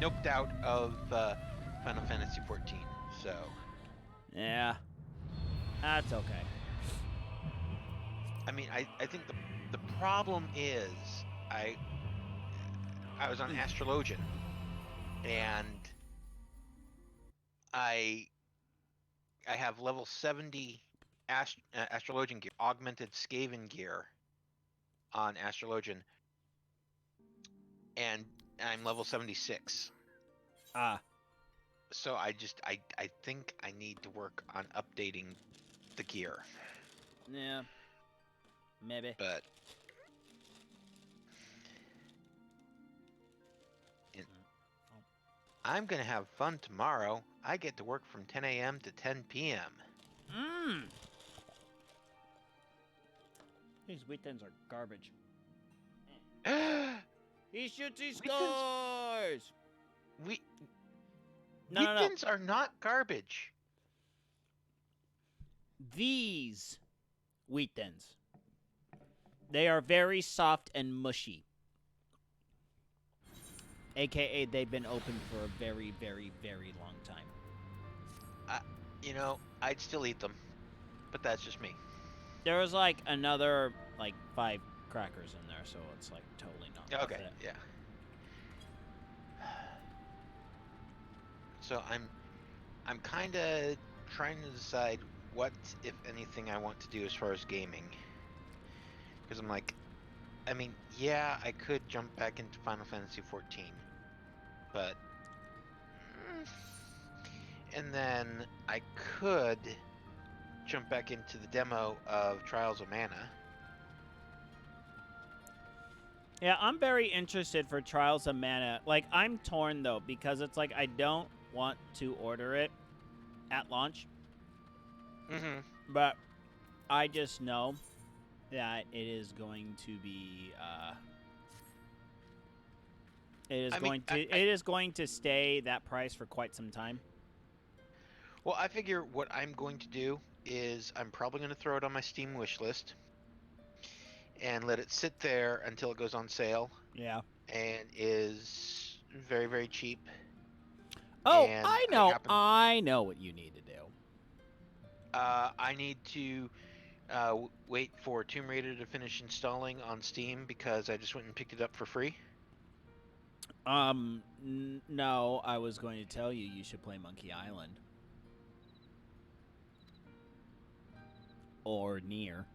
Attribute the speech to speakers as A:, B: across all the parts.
A: noped out of Final Fantasy 14. So
B: Yeah, that's okay.
A: I mean, I think the problem is I I was on Astrologian and I I have level 70 Astrologian gear, augmented Skaven gear on Astrologian, and I'm level 76.
B: Ah,
A: So I think I need to work on updating the gear.
B: yeah, maybe.
A: But in,
B: Oh.
A: I'm gonna have fun tomorrow. I get to work from 10 a.m. to 10 p.m.
B: Mmm. These weekends are garbage. He shoots, he
A: Weekends,
B: scores!
A: we
B: No.
A: weekends are not garbage.
B: These weekends. They are very soft and mushy. AKA, they've been open for a very, very, very long time.
A: I'd still eat them, but that's just me.
B: There was like another, like, 5 crackers in there, so it's like totally not worth
A: Okay,
B: it.
A: yeah. So I'm kind of trying to decide what, if anything, I want to do as far as gaming. Because I'm like, I mean, yeah, I could jump back into Final Fantasy 14, but and then I could jump back into the demo of Trials of Mana.
B: Yeah, I'm very interested for Trials of Mana. Like, I'm torn, though, because it's like I don't want to order it at launch,
A: Mm-hmm.
B: but I just know that it is going to be
A: I mean,
B: it is going to stay that price for quite some time.
A: well, I figure what I'm going to do is I'm probably going to throw it on my Steam wish list and let it sit there until it goes on sale
B: Yeah.
A: and is very, very cheap.
B: Oh,
A: And
B: I
A: I
B: know.
A: happen,
B: I know what you need to do.
A: I need to wait for Tomb Raider to finish installing on Steam because I just went and picked it up for free.
B: No, I was going to tell you you should play Monkey Island or Near.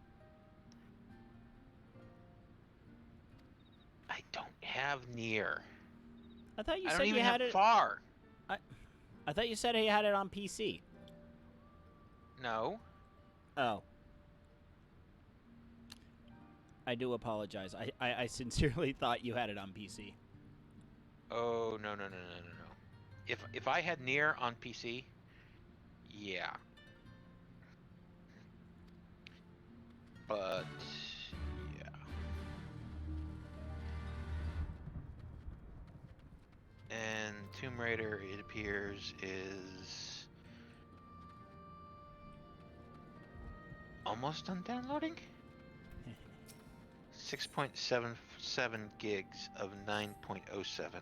A: I don't have Near.
B: I thought you
A: I don't
B: said you
A: even have
B: had it.
A: Far.
B: I, I thought you said you had it on PC.
A: No.
B: Oh, I do apologize. I sincerely thought you had it on PC.
A: Oh, no, no, no, no, no, no. If I had Near on PC, yeah. But yeah. And Tomb Raider, it appears, is almost done downloading. 6.77 gigs of 9.07.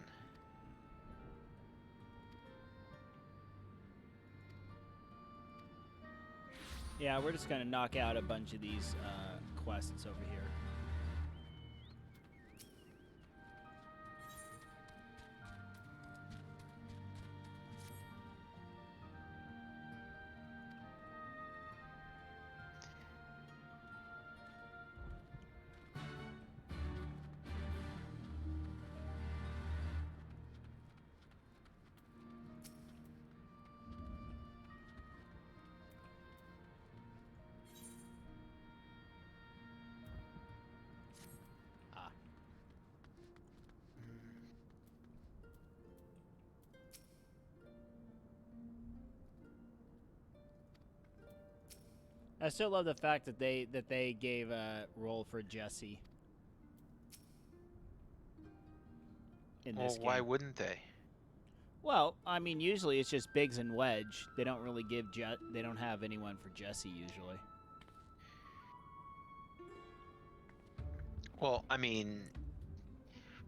B: Yeah, we're just gonna knock out a bunch of these quests over here. Ah. I still love the fact that they gave a role for Jesse in this
A: Well, why
B: game.
A: wouldn't they?
B: Well, I mean, usually it's just Biggs and Wedge. They don't really they don't have anyone for Jesse usually.
A: Well, I mean,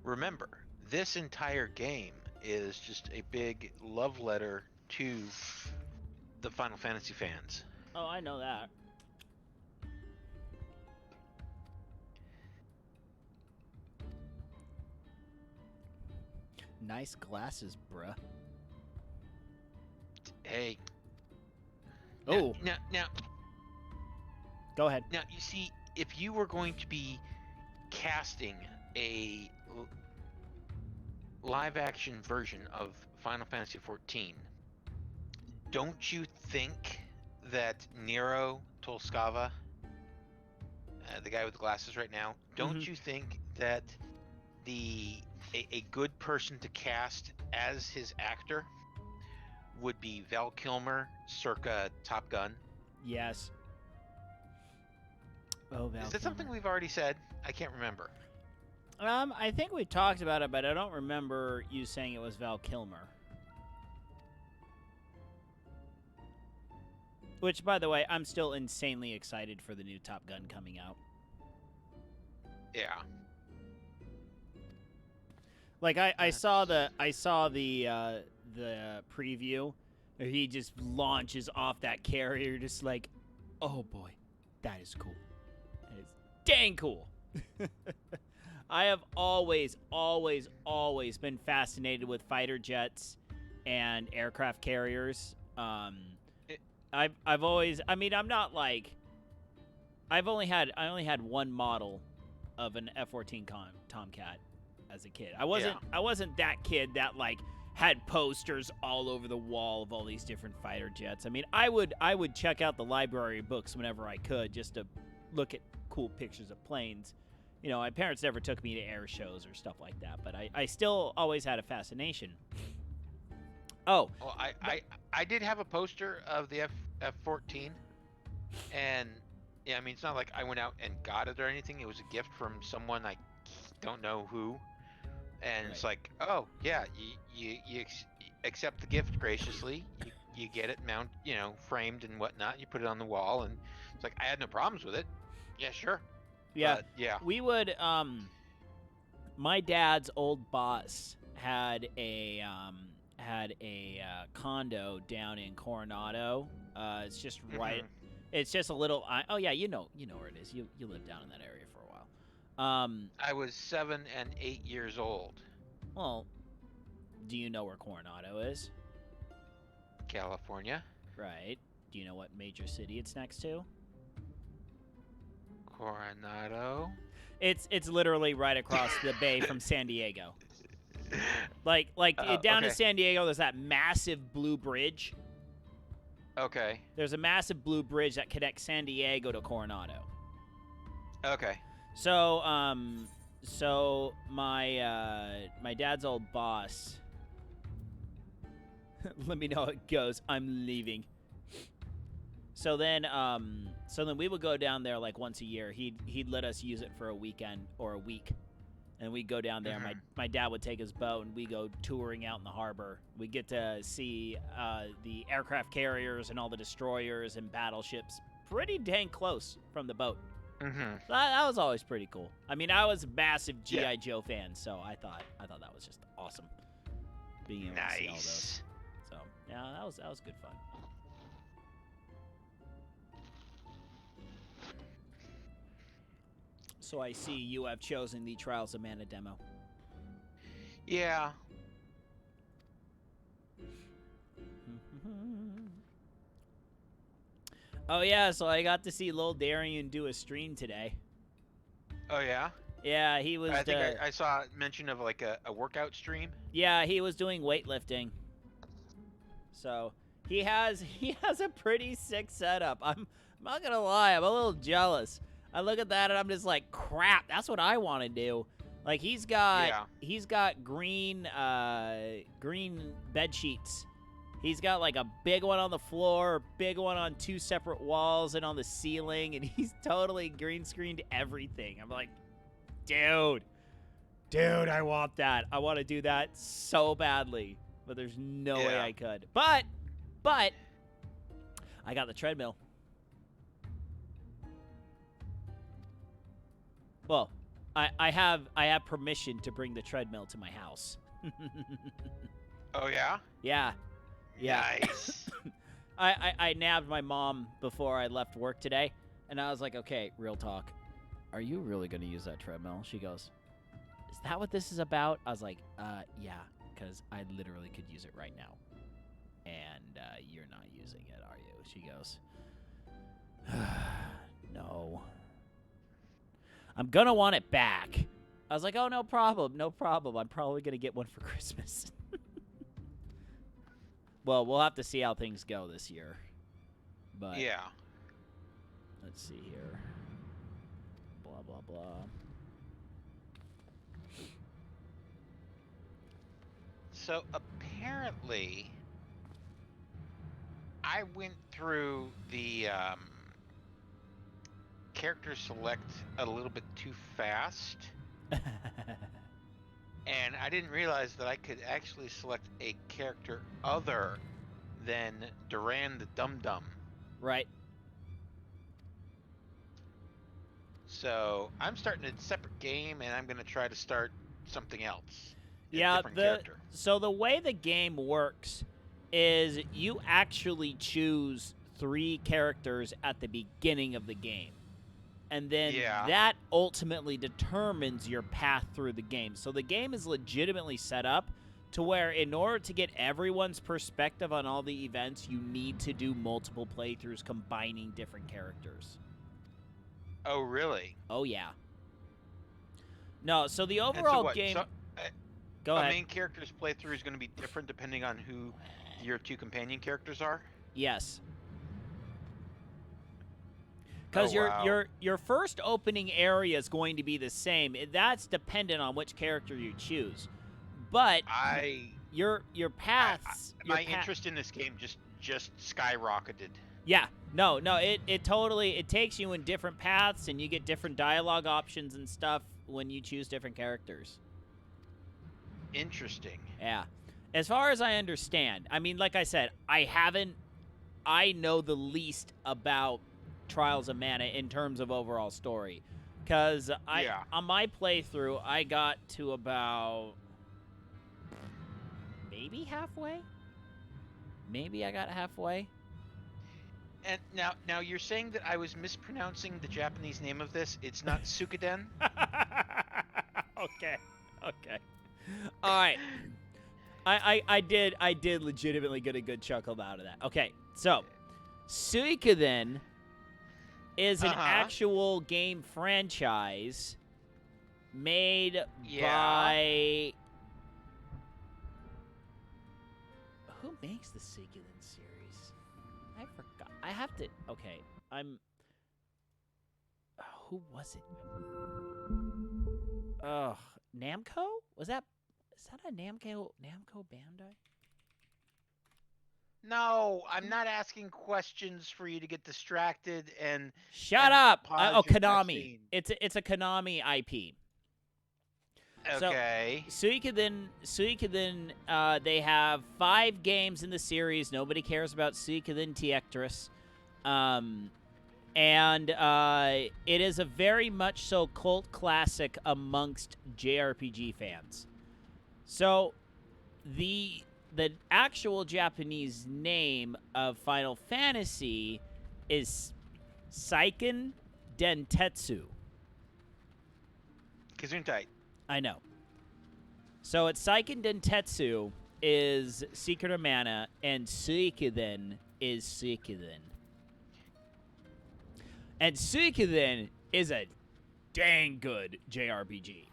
A: remember, this entire game is just a big love letter to the Final Fantasy fans.
B: Oh, I know that. Nice glasses, bruh.
A: Hey.
B: Oh.
A: Now,
B: Go ahead.
A: Now, you see, if you were going to be casting a live-action version of Final Fantasy XIV, don't you think that Nero Tolskava, the guy with the glasses right now, don't you think that a good person to cast as his actor would be Val Kilmer, circa Top Gun?
B: Yes. Oh, Val
A: Is that
B: Kilmer.
A: something we've already said? I can't remember.
B: I think we talked about it, but I don't remember you saying it was Val Kilmer. Which, by the way, I'm still insanely excited for the new Top Gun coming out.
A: Yeah.
B: Like I saw the preview where he just launches off that carrier, just like, oh boy, that is cool. That is dang cool. I have always been fascinated with fighter jets and aircraft carriers. I've always, I mean, I'm not like, I only had one model of an F14 Tomcat as a kid. I wasn't that kid that like had posters all over the wall of all these different fighter jets. I mean, I would check out the library books whenever I could just to look at cool pictures of planes. You know, my parents never took me to air shows or stuff like that, but I still always had a fascination. Oh,
A: well, I did have a poster of the F14, and yeah, I mean, it's not like I went out and got it or anything. It was a gift from someone I don't know who, and it's like, oh yeah, you accept the gift graciously. You get it framed and whatnot. You put it on the wall, and it's like I had no problems with it. Yeah, sure.
B: yeah,
A: But, yeah.
B: We would. My dad's old boss had a condo down in Coronado. It's just right.
A: Mhm.
B: It's just a little. Oh yeah, you know where it is. You lived down in that area for a while.
A: I was 7 and 8 years old.
B: Well, do you know where Coronado is?
A: California.
B: Right. Do you know what major city it's next to?
A: Coronado.
B: It's literally right across the bay from San Diego. Like down in
A: okay.
B: San Diego, there's that massive blue bridge.
A: Okay.
B: There's a massive blue bridge that connects San Diego to Coronado.
A: Okay.
B: So my dad's old boss. Let me know how it goes. I'm leaving. So then we would go down there like once a year. He'd let us use it for a weekend or a week, and we'd go down there.
A: Mhm.
B: My dad would take his boat, and we go touring out in the harbor. We get to see the aircraft carriers and all the destroyers and battleships pretty dang close from the boat.
A: Mhm.
B: That was always pretty cool. I mean, I was a massive G.I.
A: Yeah.
B: Joe fan, so I thought that was just awesome. Being able to see all those.
A: Nice.
B: So yeah, that was good fun. So I see you have chosen the Trials of Mana demo.
A: Yeah.
B: Oh yeah, so I got to see Lil Darian do a stream today.
A: Oh yeah.
B: Yeah, he was.
A: I think I saw mention of like a workout stream.
B: Yeah, he was doing weightlifting. So he has a pretty sick setup. I'm not gonna lie, I'm a little jealous. I look at that and I'm just like, crap, that's what I want to do. Like he's got green bed sheets. He's got like a big one on the floor, a big one on 2 separate walls and on the ceiling, and he's totally green screened everything. I'm like, dude, I want that. I want to do that so badly, but there's no way I could. But I got the treadmill. Well, I have permission to bring the treadmill to my house.
A: Oh yeah.
B: Yeah. Yeah.
A: Nice.
B: I nabbed my mom before I left work today, and I was like, okay, real talk. Are you really going to use that treadmill? She goes, is that what this is about? I was like, yeah, because I literally could use it right now. And you're not using it, are you? She goes, no. I'm going to want it back. I was like, oh, no problem, no problem. I'm probably going to get one for Christmas. Well, we'll have to see how things go this year. But
A: Yeah.
B: let's see here. Blah, blah, blah.
A: So apparently, I went through the character select a little bit too fast. And I didn't realize that I could actually select a character other than Duran the Dum Dum.
B: Right.
A: So I'm starting a separate game, and I'm going to try to start something else.
B: Yeah,
A: different character.
B: So the way the game works is you actually choose 3 characters at the beginning of the game. And then that ultimately determines your path through the game. So the game is legitimately set up to where in order to get everyone's perspective on all the events, you need to do multiple playthroughs combining different characters.
A: Oh, really?
B: Oh, yeah. No, so the overall game...
A: So,
B: go ahead.
A: A main character's playthrough is going to be different depending on who your 2 companion characters are?
B: Yes. Because your first opening area is going to be the same. That's dependent on which character you choose. But your paths...
A: my interest in this game just skyrocketed.
B: Yeah. No, it totally... It takes you in different paths, and you get different dialogue options and stuff when you choose different characters.
A: Interesting.
B: Yeah. As far as I understand, I mean, like I said, I know the least about Trials of Mana in terms of overall story, because on my playthrough I got to about maybe halfway. Maybe I got halfway.
A: And now you're saying that I was mispronouncing the Japanese name of this. It's not Suikoden.
B: Okay. All right. I did legitimately get a good chuckle out of that. Okay, so Suikoden is an actual game franchise made by... Who makes the Suikoden series? I forgot. I have to... Okay, who was it? Ugh, Namco? Is that a Namco Bandai?
A: No, I'm not asking questions for you to get distracted and
B: shut up.
A: Konami.
B: It's a Konami IP.
A: Okay.
B: So, Suikoden, they have 5 games in the series. Nobody cares about Suikoden Teactress. And it is a very much so cult classic amongst JRPG fans. So the actual Japanese name of Final Fantasy is Seiken Dentetsu.
A: Gesundheit.
B: I know. So it's Seiken Dentetsu is Secret of Mana, and Suikoden is Suikoden. And Suikoden is a dang good JRPG.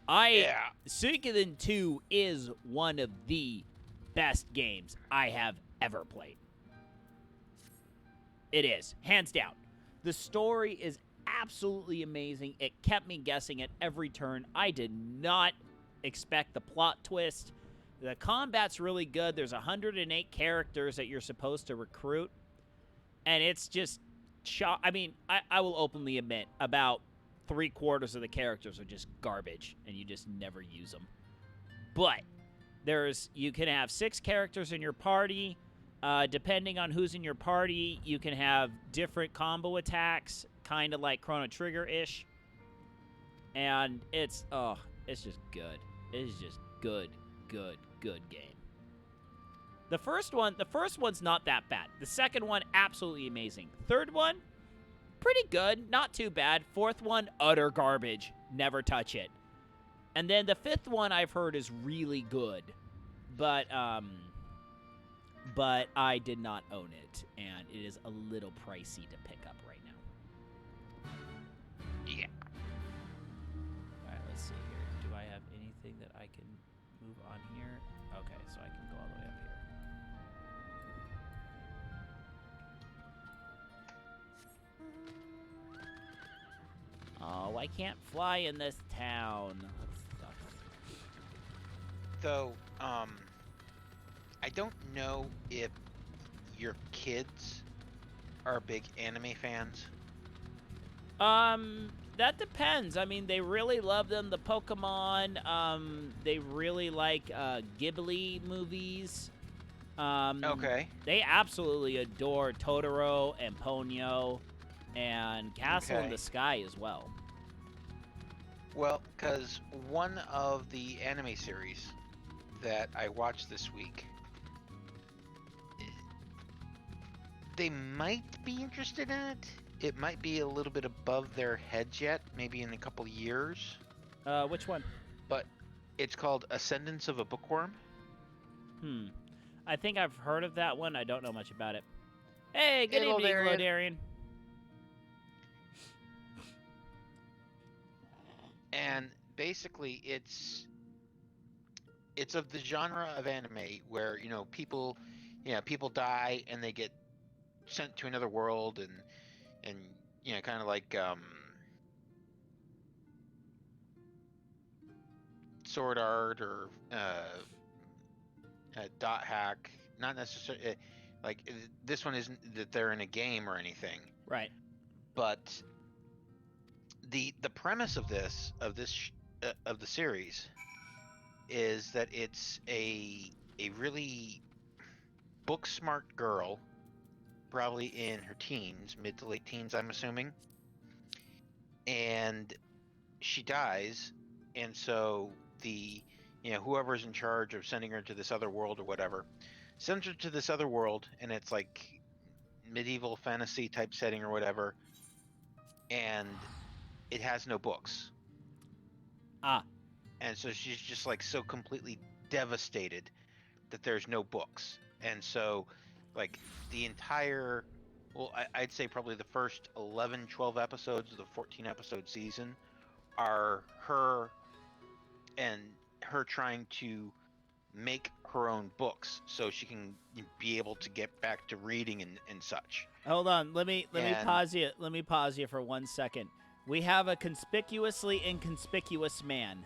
B: Suikoden 2 is one of the best games I have ever played. It is, hands down. The story is absolutely amazing. It kept me guessing at every turn. I did not expect the plot twist. The combat's really good. There's 108 characters that you're supposed to recruit. And it's just... I mean, I will openly admit, about 3/4 of the characters are just garbage, and you just never use them. But you can have 6 characters in your party. Depending on who's in your party, you can have different combo attacks, kind of like Chrono Trigger-ish. And it's just good. It is just good. good game. The first one's not that bad. The second one, absolutely amazing. Third one, pretty good, not too bad. Fourth one, utter garbage. Never touch it. And then the fifth one I've heard is really good. But I did not own it, and it is a little pricey to pick up right now.
A: Yeah.
B: All right, let's see here. Do I have anything that I can move on here? Okay, so I can go all the way up here. Oh, I can't fly in this town. That sucks.
A: Though, I don't know if your kids are big anime fans.
B: That depends. I mean, they really love them. The Pokemon. They really like Ghibli movies.
A: Okay.
B: They absolutely adore Totoro and Ponyo, and Castle in the Sky as well.
A: Well, because one of the anime series that I watched this week, they might be interested in it. It might be a little bit above their heads yet, maybe in a couple years.
B: Which one?
A: But it's called Ascendance of a Bookworm.
B: I think I've heard of that one. I don't know much about it. Hey, good
A: Hello,
B: evening,
A: Darian.
B: Glodarian.
A: And basically, it's of the genre of anime where people die and they get sent to another world, and kind of like sword art or dot hack. Not necessarily like this one isn't that they're in a game or anything,
B: Right.
A: but the premise of the series is that it's a really book smart girl, probably in her teens, mid to late teens, I'm assuming, and she dies, and so the whoever's in charge of sending her to this other world or whatever sends her to this other world, and it's like medieval fantasy type setting or whatever, and it has no books. And so she's just like so completely devastated that there's no books. And so like the entire, well, I'd say probably the first 11, 12 episodes of the 14 episode season are her trying to make her own books so she can be able to get back to reading and such.
B: Hold on. Let me pause you. Let me pause you for 1 second. We have a conspicuously inconspicuous man.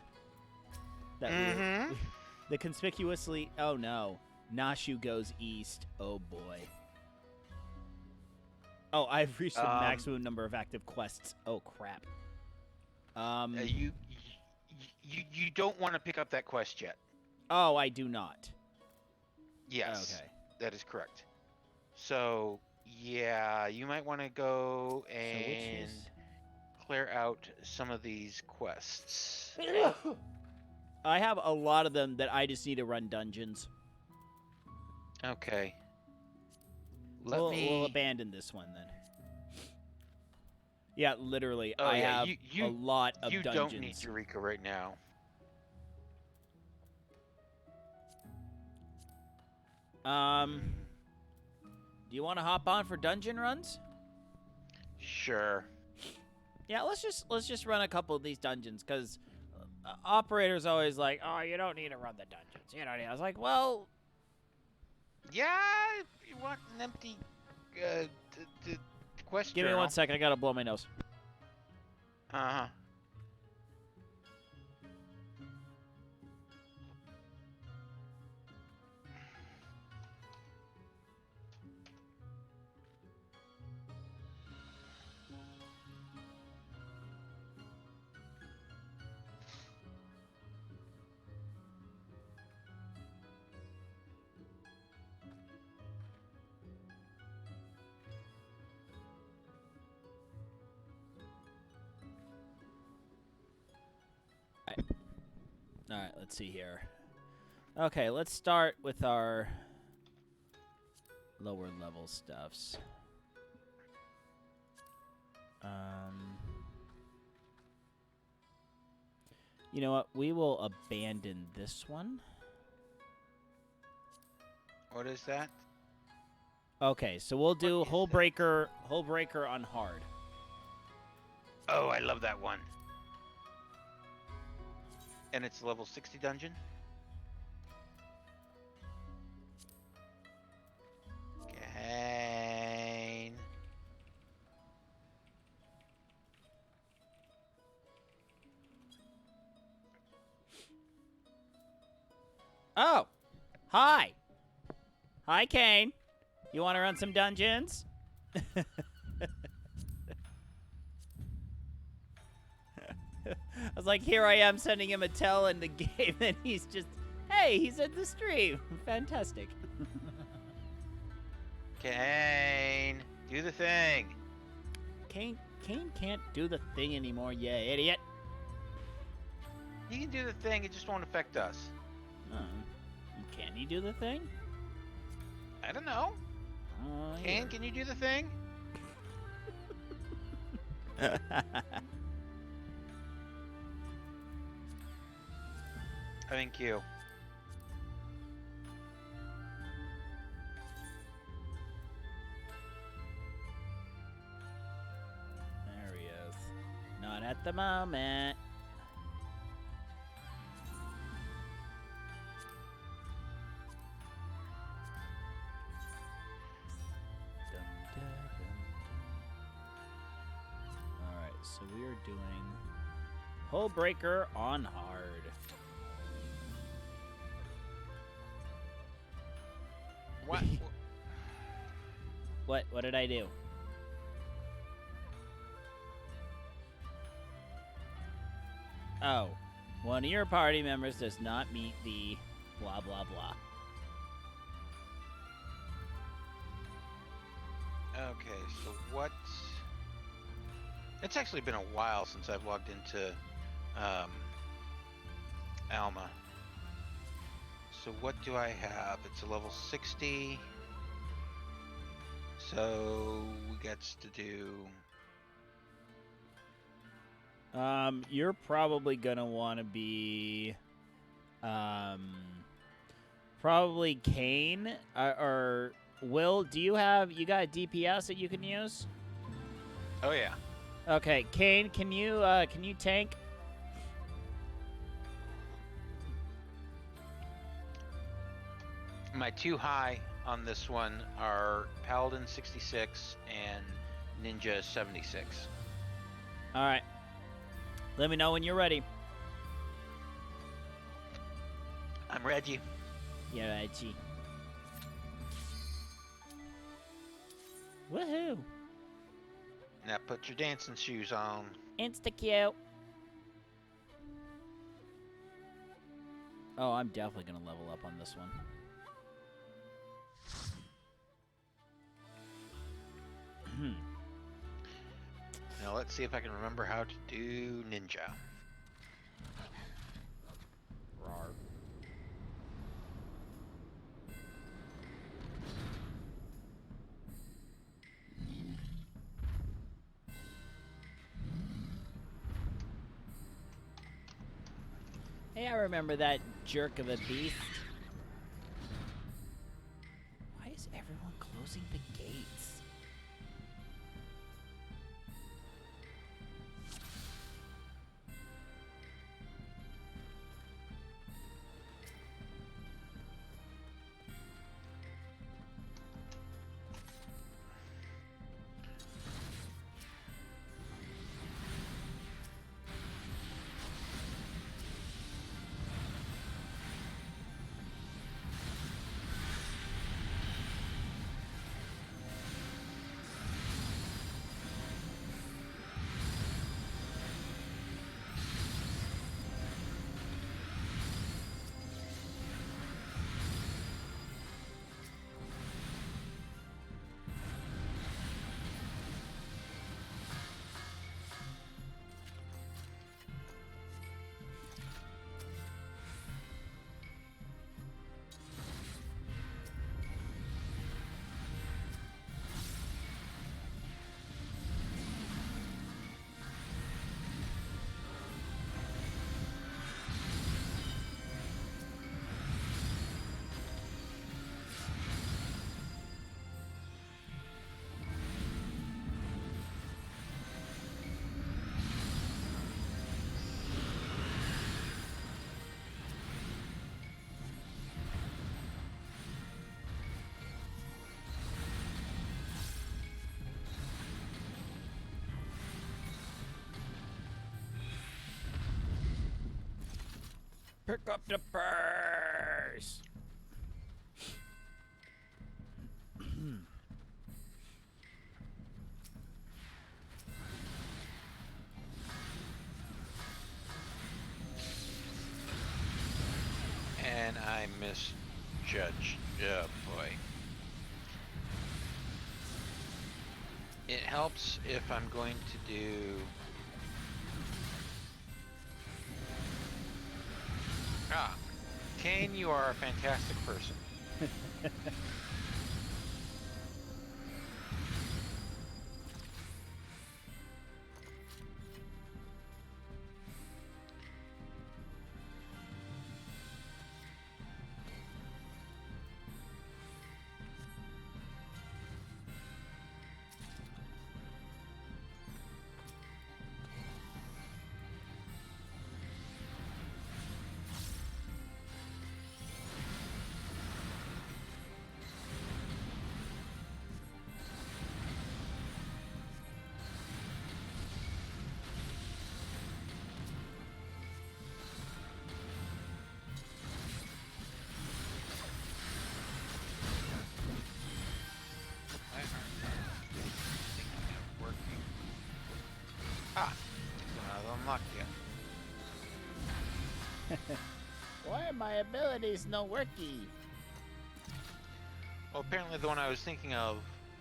B: The conspicuously... Oh, no. Nashu goes east. Oh, boy. Oh, I've reached the maximum number of active quests. Oh, crap.
A: You don't want to pick up that quest yet.
B: Oh, I do not.
A: Yes.
B: Okay.
A: That is correct. So, yeah, you might want to go and clear out some of these quests.
B: I have a lot of them that I just need to run dungeons.
A: Okay.
B: We'll abandon this one then. Yeah, literally, I have a lot of dungeons.
A: You don't need Eureka right now.
B: Do you want to hop on for dungeon runs?
A: Sure.
B: Yeah, let's just run a couple of these dungeons, because operators always like, oh, you don't need to run the dungeons. You know, I was like, well,
A: yeah, you want an empty quest
B: give me 1 second. I gotta blow my nose.
A: Uh-huh.
B: All right, let's see here. Okay, let's start with our lower level stuffs. You know what? We will abandon this one.
A: What is that?
B: Okay, so we'll do Hull Breaker on hard.
A: Oh, I love that one. And it's a level 60 dungeon? Gain.
B: Oh! Hi! Hi, Kane. You want to run some dungeons? I was like, here I am sending him a tell in the game, and he's just, hey, he's at the stream. Fantastic.
A: Kane, do the thing.
B: Kane can't do the thing anymore, you idiot.
A: He can do the thing, it just won't affect us.
B: Can he do the thing?
A: I don't know. Kane, can you do the thing? Thank you.
B: There he is. Not at the moment. Alright, so we are doing Hull Breaker on hard.
A: What?
B: What did I do? Oh, one of your party members does not meet the blah blah blah.
A: Okay, so what? It's actually been a while since I've logged into Alma. So what do I have? It's a level 60. So we gets to do.
B: You're probably gonna want to be, probably Kane or Will. Do you got a DPS that you can use?
A: Oh yeah.
B: Okay, Kane, can you tank?
A: My two high on this one are Paladin 66 and Ninja 76.
B: All right. Let me know when you're ready.
A: I'm Reggie.
B: Yeah, Reggie. Woohoo!
A: Now put your dancing shoes on.
B: Insta-cute. Oh, I'm definitely going to level up on this one.
A: Now let's see if I can remember how to do ninja.
B: Rawr. Hey, I remember that jerk of a beast. Why is everyone closing the gates? Pick up the purse.
A: And I misjudged. Oh boy. It helps if I'm going to do... Ah, Kane, you are a fantastic person. Ah, not unlocked yet.
B: Why are my abilities no worky?
A: Well, apparently the one I was thinking of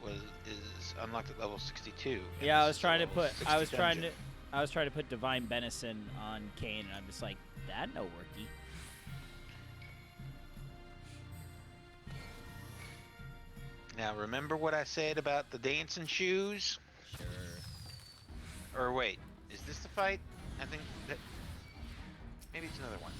A: is unlocked at level 62.
B: Yeah, I was trying to put I was trying to put Divine Benison on Kane, and I'm just like, that no worky.
A: Now remember what I said about the dancing shoes?
B: Sure.
A: Or wait, is this the fight? I think that maybe it's another one.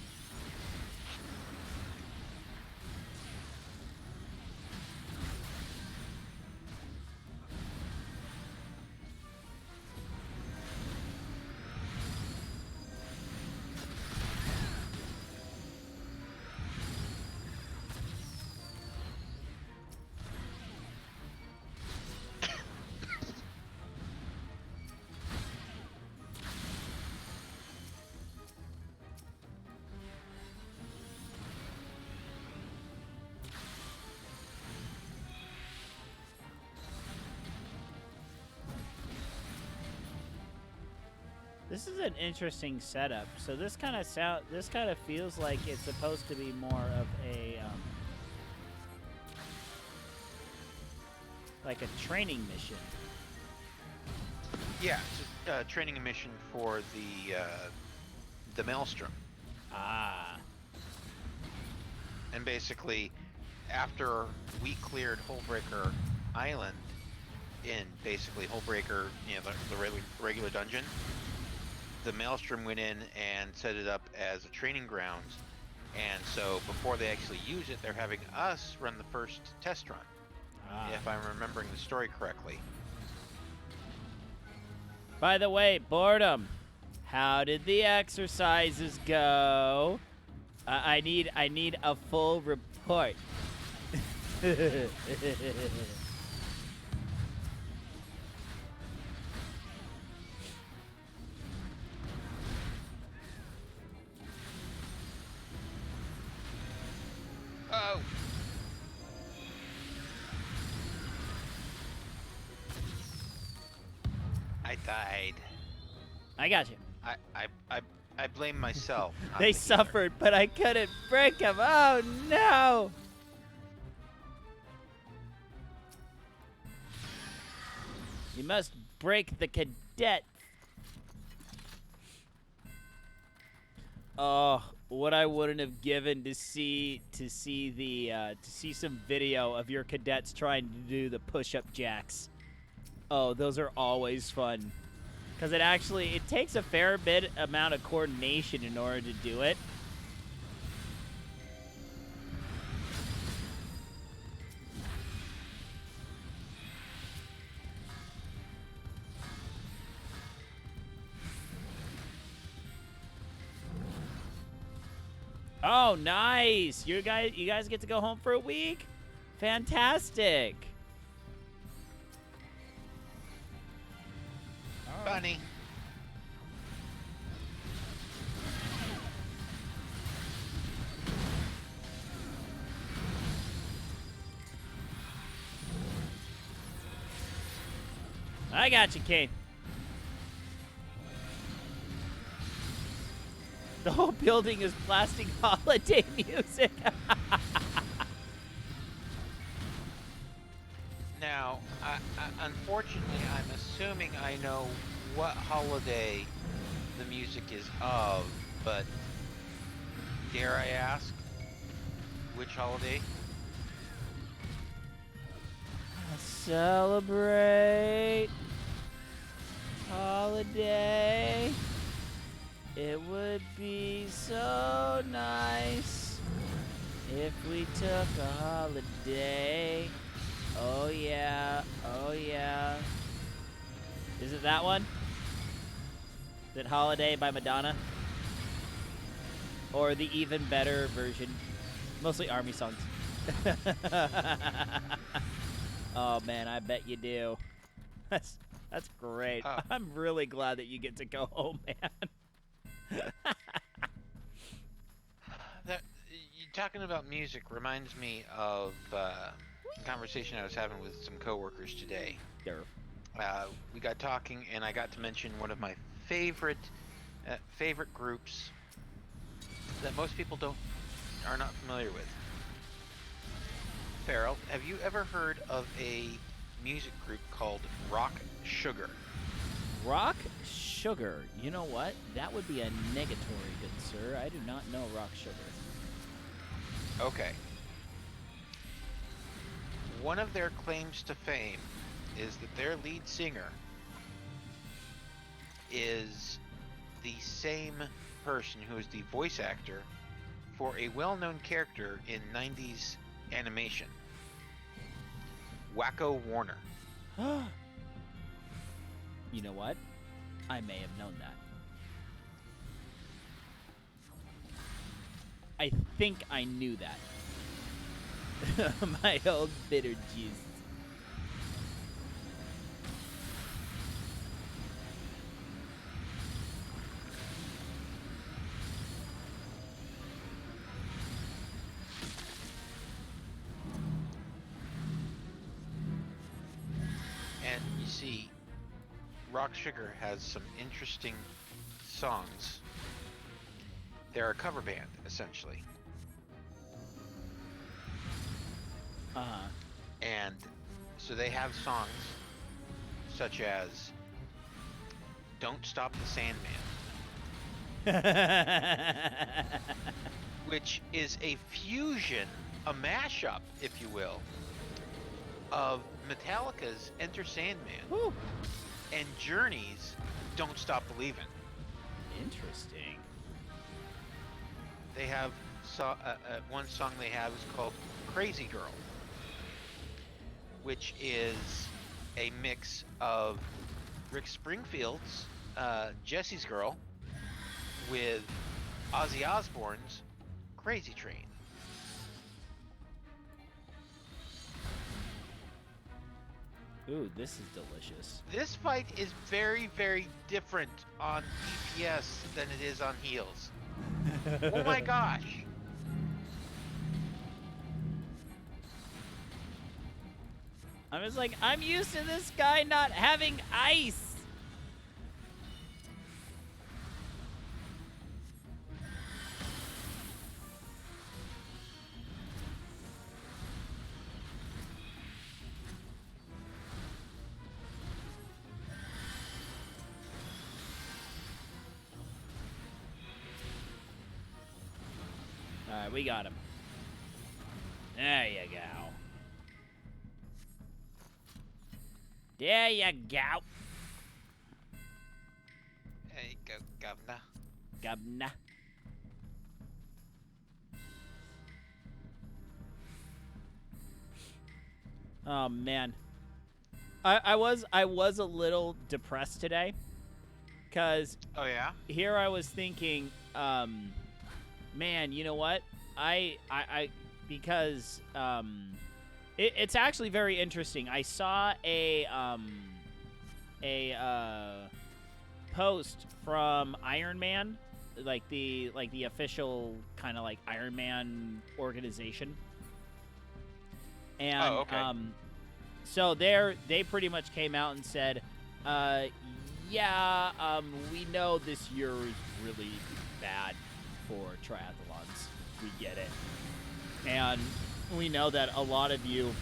B: This is an interesting setup. So this kind of feels like it's supposed to be more of a like a training mission.
A: Yeah, it's a training mission for the Maelstrom.
B: Ah.
A: And basically, after we cleared Hullbreaker Island in basically Hullbreaker, you know, the regular dungeon, the Maelstrom went in and set it up as a training ground. And so before they actually use it, they're having us run the first test run, if I'm remembering the story correctly.
B: By the way, Boredom, how did the exercises go? I need a full report.
A: Oh! I died.
B: I got you.
A: I blame myself. not
B: They
A: the healer.
B: suffered, but I couldn't break them. Oh no! You must break the cadet. Oh, what I wouldn't have given to see some video of your cadets trying to do the push-up jacks. Oh, those are always fun. Because it takes a fair bit amount of coordination in order to do it. Oh, nice! You guys get to go home for a week? Fantastic!
A: Funny.
B: I got you, Kane. The whole building is blasting holiday music.
A: Now, unfortunately, I'm assuming I know what holiday the music is of, but dare I ask which holiday?
B: Celebrate holiday. It would be so nice if we took a holiday. Oh yeah, oh yeah. Is it that one? Is it Holiday by Madonna? Or the even better version? Mostly Army songs. Oh man, I bet you do. That's great. I'm really glad that you get to go home, man.
A: You talking about music reminds me of a conversation I was having with some coworkers today.
B: Sure.
A: We got talking, and I got to mention one of my favorite groups that most people are not familiar with. Farrell, have you ever heard of a music group called Rock Sugar?
B: Rock Sugar. You know what? That would be a negatory, good sir. I do not know Rock Sugar.
A: Okay. One of their claims to fame is that their lead singer is the same person who is the voice actor for a well-known character in 90s animation, Wacko Warner.
B: You know what? I may have known that. I think I knew that. My old bitter juice.
A: And you see, Rock Sugar has some interesting songs. They're a cover band, essentially.
B: Uh-huh.
A: And so they have songs such as Don't Stop the Sandman, which is a fusion, a mashup, if you will, of Metallica's Enter Sandman
B: Woo.
A: and Journey's Don't Stop Believin'.
B: Interesting.
A: They have one song they have is called Crazy Girl, which is a mix of Rick Springfield's Jesse's Girl with Ozzy Osbourne's Crazy Train.
B: Ooh, this is delicious.
A: This fight is very, very different on DPS than it is on heals. Oh my gosh.
B: I was like, I'm used to this guy not having ice. Alright, we got him. There you go. There you go.
A: There you go, Governor.
B: Governor. Oh man. I was a little depressed today. Cause
A: Oh yeah?
B: here I was thinking, man, you know what? Because it's actually very interesting. I saw a post from Iron Man, like the official kind of like Iron Man organization, and
A: oh, okay.
B: so they pretty much came out and said, Yeah, we know this year is really bad for triathlons. We get it. And we know that a lot of you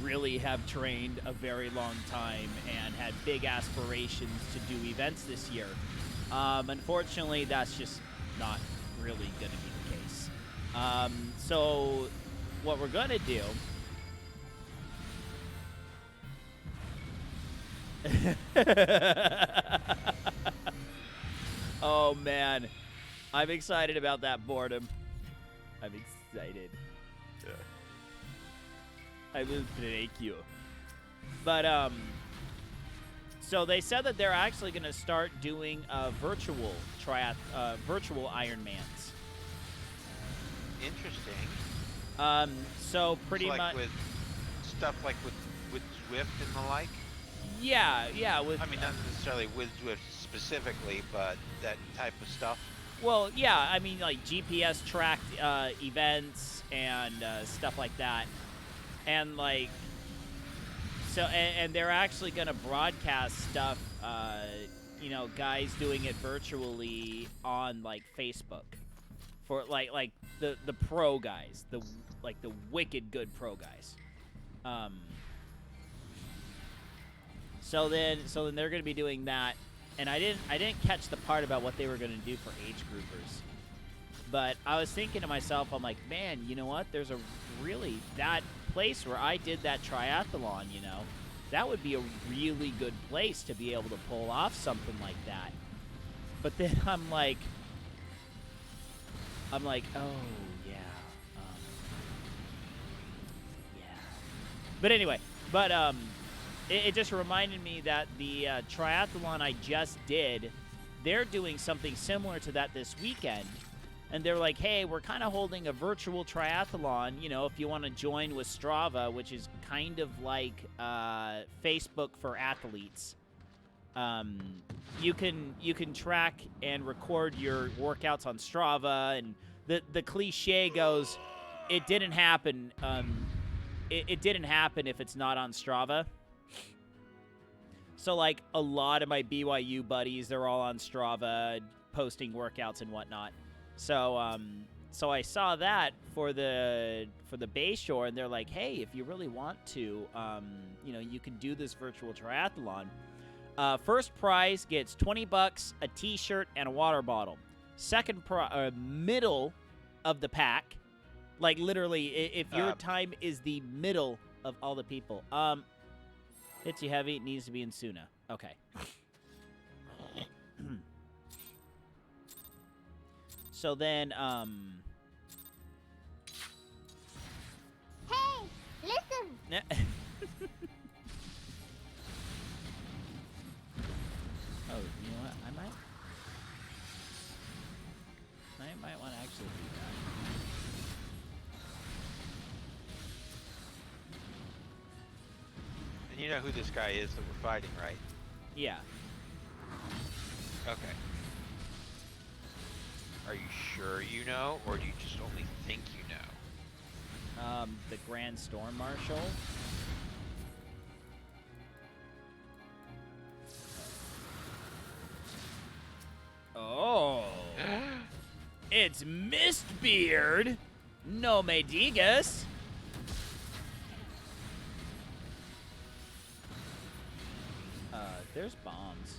B: really have trained a very long time and had big aspirations to do events this year. Unfortunately, that's just not really going to be the case. So what we're going to do oh, man. I'm excited about that boredom. I'm excited.
A: Yeah.
B: I will break you. But, so they said that they're actually going to start doing virtual Ironmans.
A: Interesting.
B: So pretty
A: like
B: much
A: with stuff like with Zwift and the like.
B: Yeah. With
A: I mean, not necessarily with Zwift specifically, but that type of stuff.
B: Well, yeah. I mean, like GPS tracked events and stuff like that, and like so, and they're actually going to broadcast stuff. You know, guys doing it virtually on like Facebook for like the pro guys, the wicked good pro guys. So then they're going to be doing that, and I didn't catch the part about what they were going to do for age groupers. But I was thinking to myself, I'm like, man, you know what? There's that place where I did that triathlon, you know, that would be a really good place to be able to pull off something like that. But then I'm like, oh yeah, yeah. But anyway, it just reminded me that the triathlon I just did, they're doing something similar to that this weekend. And they're like, hey, we're kind of holding a virtual triathlon, you know, if you want to join with Strava, which is kind of like Facebook for athletes. You can track and record your workouts on Strava, and the cliche goes, it didn't happen. It didn't happen if it's not on Strava. So, like, a lot of my BYU buddies, they're all on Strava, posting workouts and whatnot. So, so I saw that for the Bayshore, and they're like, hey, if you really want to, you know, you can do this virtual triathlon. First prize gets $20, a T-shirt, and a water bottle. Second middle of the pack, like literally, if your time is the middle of all the people. Hits you heavy, needs to be in Suna. Okay. So then,
C: Hey, listen!
B: Oh, you know what? I might want to actually do that.
A: And you know who this guy is that we're fighting, right?
B: Yeah.
A: Okay. Are you sure you know, or do you just only think you know?
B: The Grand Storm Marshal. Oh. It's Mistbeard. No me digas. There's bombs.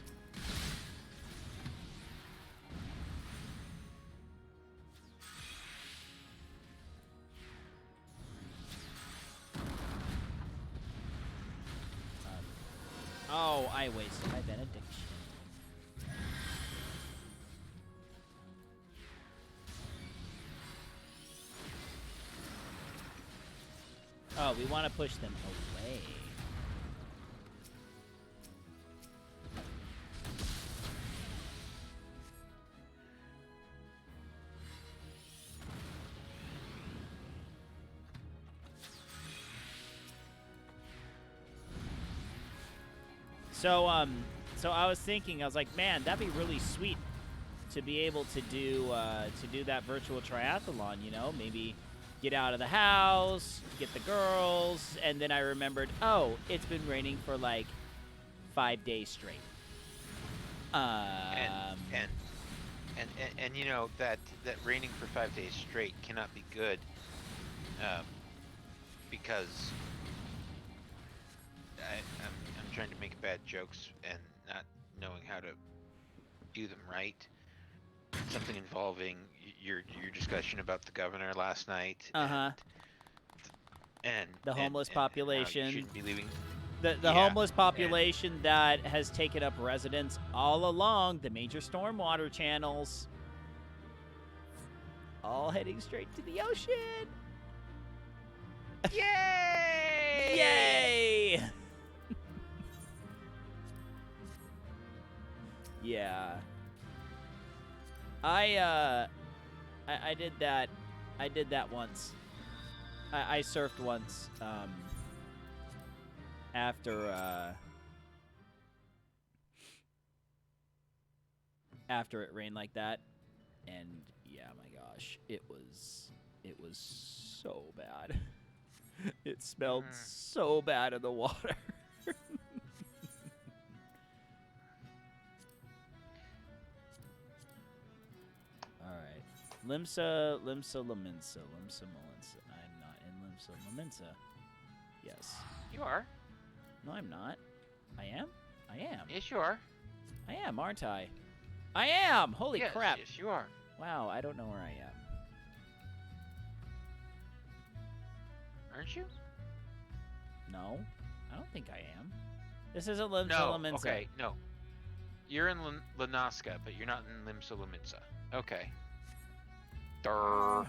B: Oh, I wasted my benediction. Oh, we want to push them away. So I was thinking, I was like, man, that'd be really sweet to be able to do that virtual triathlon. You know, maybe get out of the house, get the girls, and then I remembered, oh, it's been raining for like 5 days straight.
A: And you know that raining for 5 days straight cannot be good, because I'm trying to make bad jokes and not knowing how to do them right. Something involving your discussion about the governor last night. And
B: the homeless
A: and how
B: population.
A: you shouldn't be leaving.
B: The homeless population that has taken up residence all along the major stormwater channels. All heading straight to the ocean.
A: Yay!
B: Yay! Yeah. I did that. I did that once. I surfed once. After it rained like that, and yeah, my gosh, it was so bad. It smelled so bad in the water. All right, Limsa, Laminsa. I'm not in Limsa, Laminsa. Yes.
A: You are.
B: No, I'm not. I am? I am.
A: Yes, you are.
B: I am, aren't I? I am! Holy crap.
A: Yes, you are.
B: Wow, I don't know where I am.
A: Aren't you?
B: No, I don't think I am. This isn't Limsa
A: No,
B: Laminsa.
A: okay, no. You're in Lanaska, but you're not in Limsa Laminsa. Okay. Durr.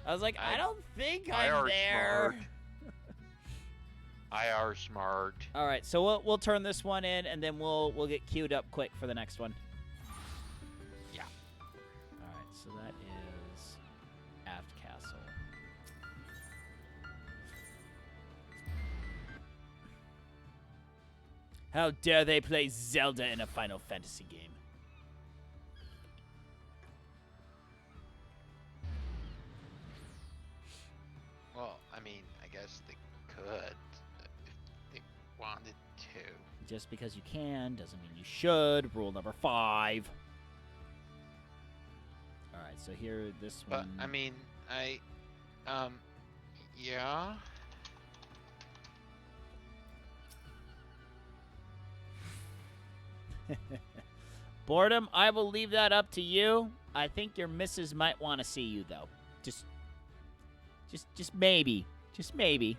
B: I was like, I don't think I'm there.
A: I are smart.
B: All right, so we'll turn this one in, and then we'll get queued up quick for the next one.
A: Yeah.
B: All right, so that is Aft Castle. How dare they play Zelda in a Final Fantasy game?
A: Well, I mean, I guess they could if they wanted to.
B: Just because you can doesn't mean you should. Rule number 5. All right, so here, this
A: But,
B: one.
A: I mean, yeah.
B: Boredom, I will leave that up to you. I think your missus might want to see you, though. Just maybe. Just maybe.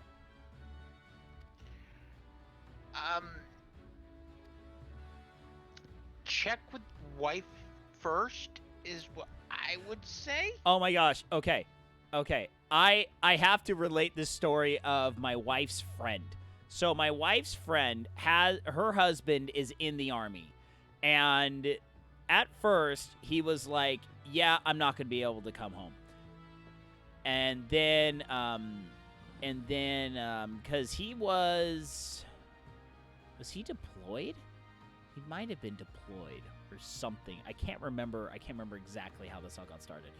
A: Check with wife first is what I would say.
B: Oh my gosh. Okay. I have to relate this story of my wife's friend. So my wife's friend her husband is in the army. And at first he was like, yeah, I'm not going to be able to come home. And then cuz he was he deployed? He might have been deployed or something. I can't remember exactly how this all got started.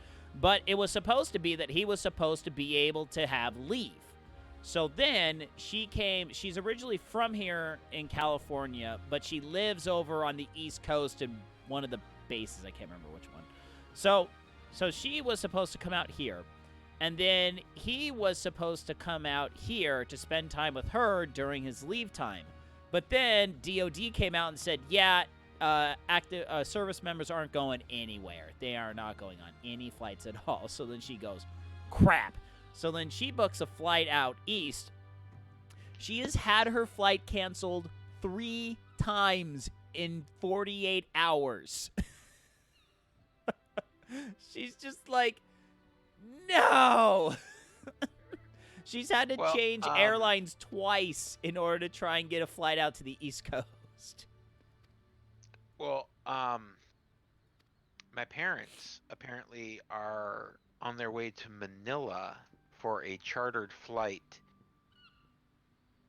B: But it was supposed to be that he was supposed to be able to have leave. So then she's originally from here in California, but she lives over on the East Coast in one of the bases. I can't remember which one. So she was supposed to come out here. And then he was supposed to come out here to spend time with her during his leave time. But then DOD came out and said, yeah, active service members aren't going anywhere. They are not going on any flights at all. So then she goes, crap. So then she books a flight out east. She has had her flight canceled 3 times in 48 hours. She's just like, no. She's had to change airlines twice in order to try and get a flight out to the East Coast.
A: Well, my parents apparently are on their way to Manila for a chartered flight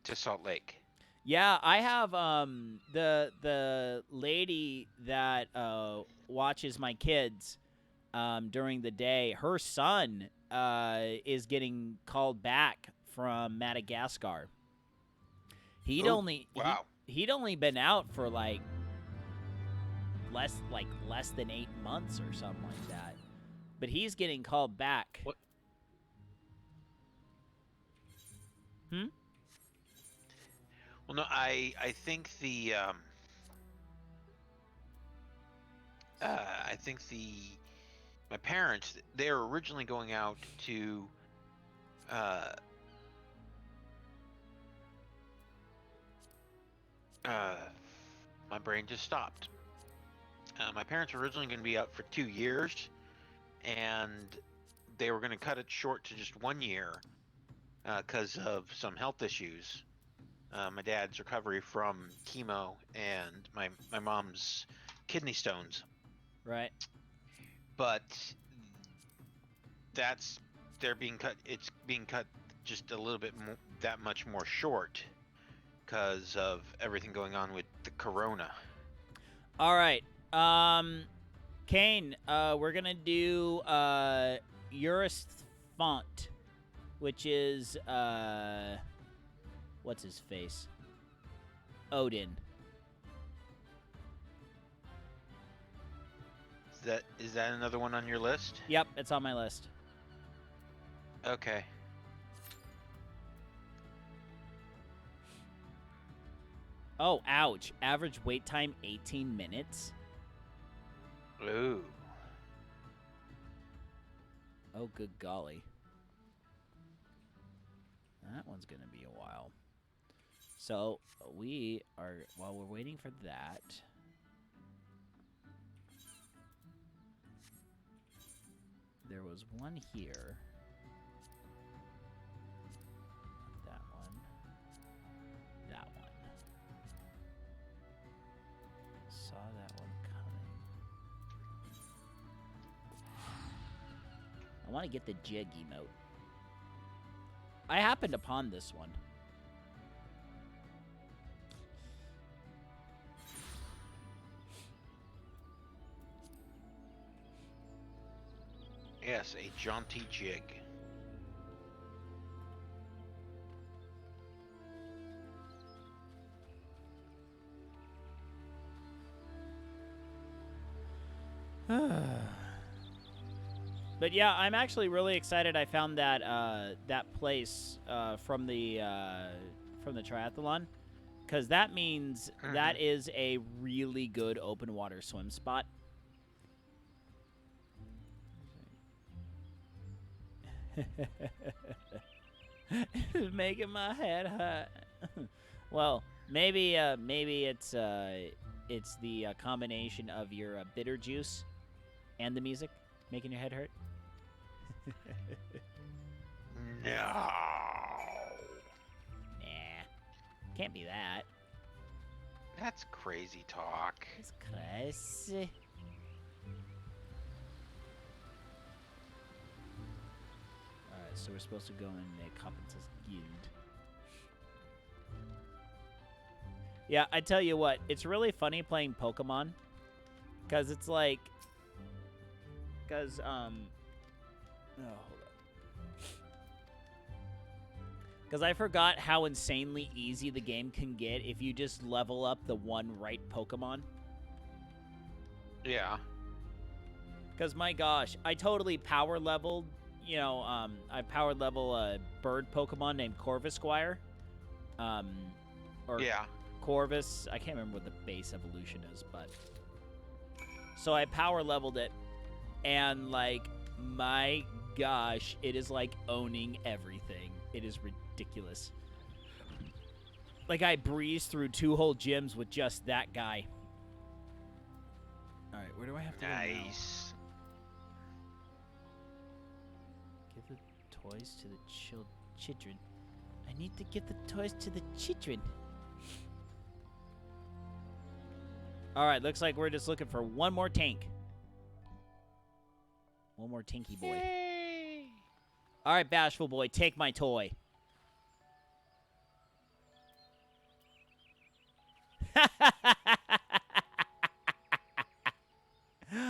A: to Salt Lake.
B: Yeah, I have the lady that watches my kids during the day. Her son is getting called back from Madagascar. He'd
A: Ooh,
B: only
A: wow.
B: he'd only been out for like less than 8 months or something like that. But he's getting called back.
A: What?
B: Hmm?
A: Well, no, I think the my parents, they were originally going out to my brain just stopped. My parents were originally going to be out for 2 years, and they were going to cut it short to just 1 year because of some health issues. My dad's recovery from chemo and my mom's kidney stones.
B: Right.
A: But they're being cut. It's being cut just a little bit more, that much more short, because of everything going on with the corona.
B: All right. Kane, we're gonna do Eurus Font, which is what's his face? Odin.
A: Is that another one on your list?
B: Yep, it's on my list.
A: Okay.
B: Oh, ouch. Average wait time 18 minutes.
A: Ooh.
B: Oh, good golly. That one's going to be a while. So, while we're waiting for that, there was one here. That one. That one. Saw that one coming. I want to get the jig emote. I happened upon this one.
A: Yes, a jaunty jig.
B: But yeah, I'm actually really excited. I found that that place from the triathlon, because that means that is a really good open water swim spot. It's making my head hurt. Well, maybe it's the combination of your bitter juice and the music making your head hurt.
A: No.
B: Nah, can't be that.
A: That's crazy talk.
B: It's crazy. Alright, so we're supposed to go in Carpenter's Guild. Yeah, I tell you what, it's really funny playing Pokemon. Because it's like... Because, oh, hold up. Because I forgot how insanely easy the game can get if you just level up the one right Pokemon.
A: Yeah.
B: Because, my gosh, I totally power leveled, you know, I powered level a bird Pokemon named Corvisquire. Or
A: Yeah.
B: Corvus. I can't remember what the base evolution is, but... So I power leveled it, and, like, my gosh, it is, like, owning everything. It is ridiculous. Like, I breezed through 2 whole gyms with just that guy. Alright, where do I have to go now?
A: Nice.
B: Give the toys to the children. I need to give the toys to the children. Alright, looks like we're just looking for one more tank. One more tinky boy.
A: Yay.
B: Alright, bashful boy, take my toy.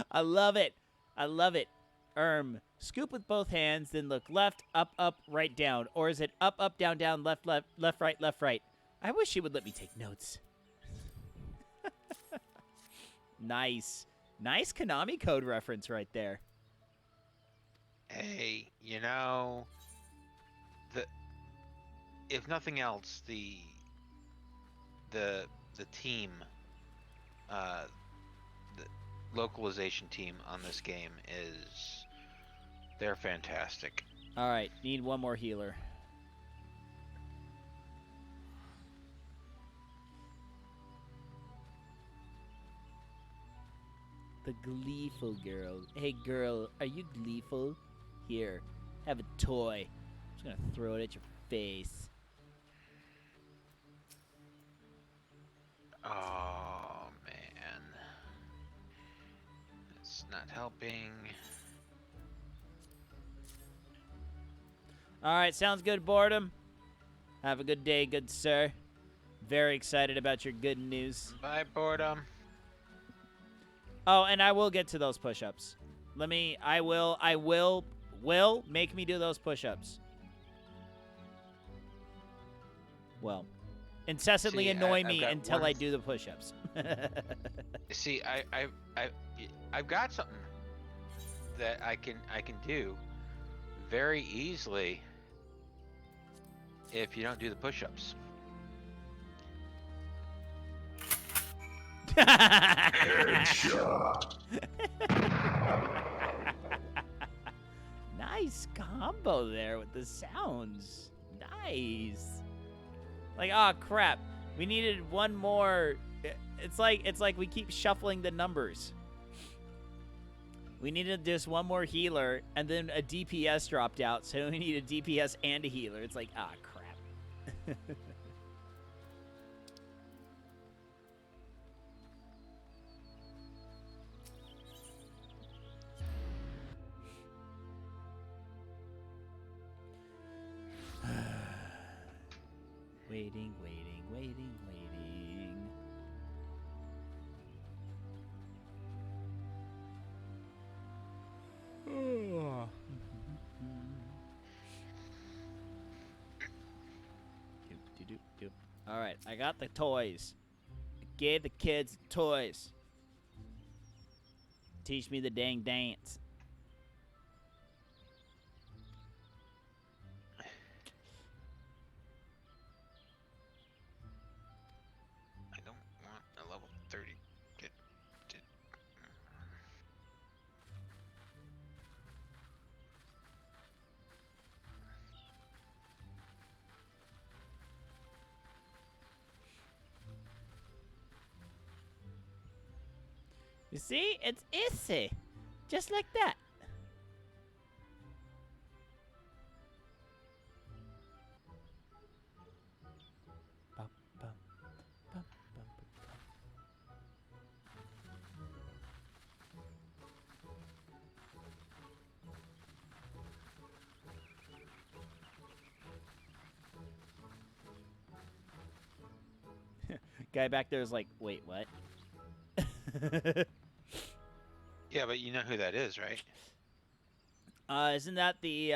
B: I love it. I love it. Scoop with both hands, then look left, up, right, down. Or is it up, down, left, right, left, right? I wish she would let me take notes. Nice. Nice Konami code reference right there.
A: Hey, you know, if nothing else, the team, the localization team on this game they're fantastic.
B: All right, need one more healer. The gleeful girl. Hey girl, are you gleeful? Here, have a toy. I'm just gonna throw it at your face.
A: Oh man, it's not helping.
B: All right, sounds good, Boredom. Have a good day, good sir. Very excited about your good news.
A: Bye, Boredom.
B: Oh, and I will get to those push-ups. I will make me do those push-ups. Well, incessantly annoy me until I do the push-ups.
A: See, I've got something that I can do very easily if you don't do the push-ups.
B: Nice combo there with the sounds. Nice. Like, oh crap, we needed one more. It's like we keep shuffling the numbers. We needed just one more healer, and then a DPS dropped out, so we need a DPS and a healer. It's like, ah, crap. Waiting, waiting, waiting, waiting. Oh. All right, I got the toys. I gave the kids the toys. Teach me the dang dance.
A: I don't want a level 30 kid.
B: You see? It's easy. Just like that. Guy back there is like, wait, what?
A: Yeah, but you know who that is, right?
B: Isn't that the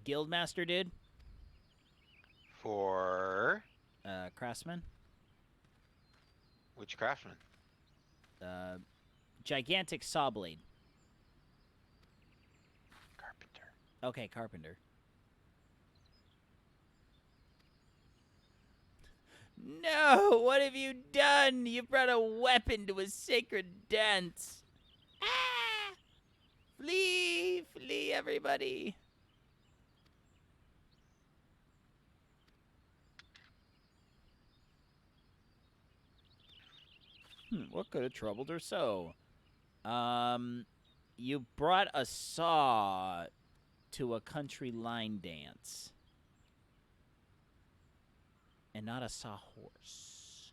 B: guildmaster dude?
A: For
B: Craftsman?
A: which craftsman?
B: Gigantic saw blade.
A: Carpenter.
B: Okay, carpenter. No! What have you done? You brought a weapon to a sacred dance. Ah! Flee! Flee, everybody! What could have troubled her so? You brought a saw to a country line dance. And not a sawhorse.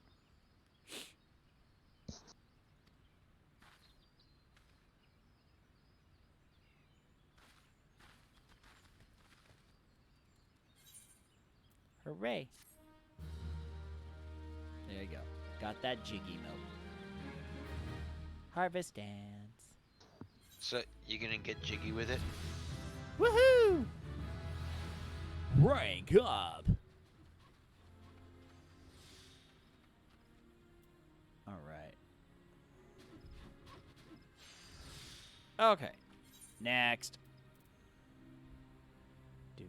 B: Hooray. There you go. Got that jiggy note. Harvest dance.
A: So you gonna get jiggy with it?
B: Woohoo! Rank up. Okay. Next. Do.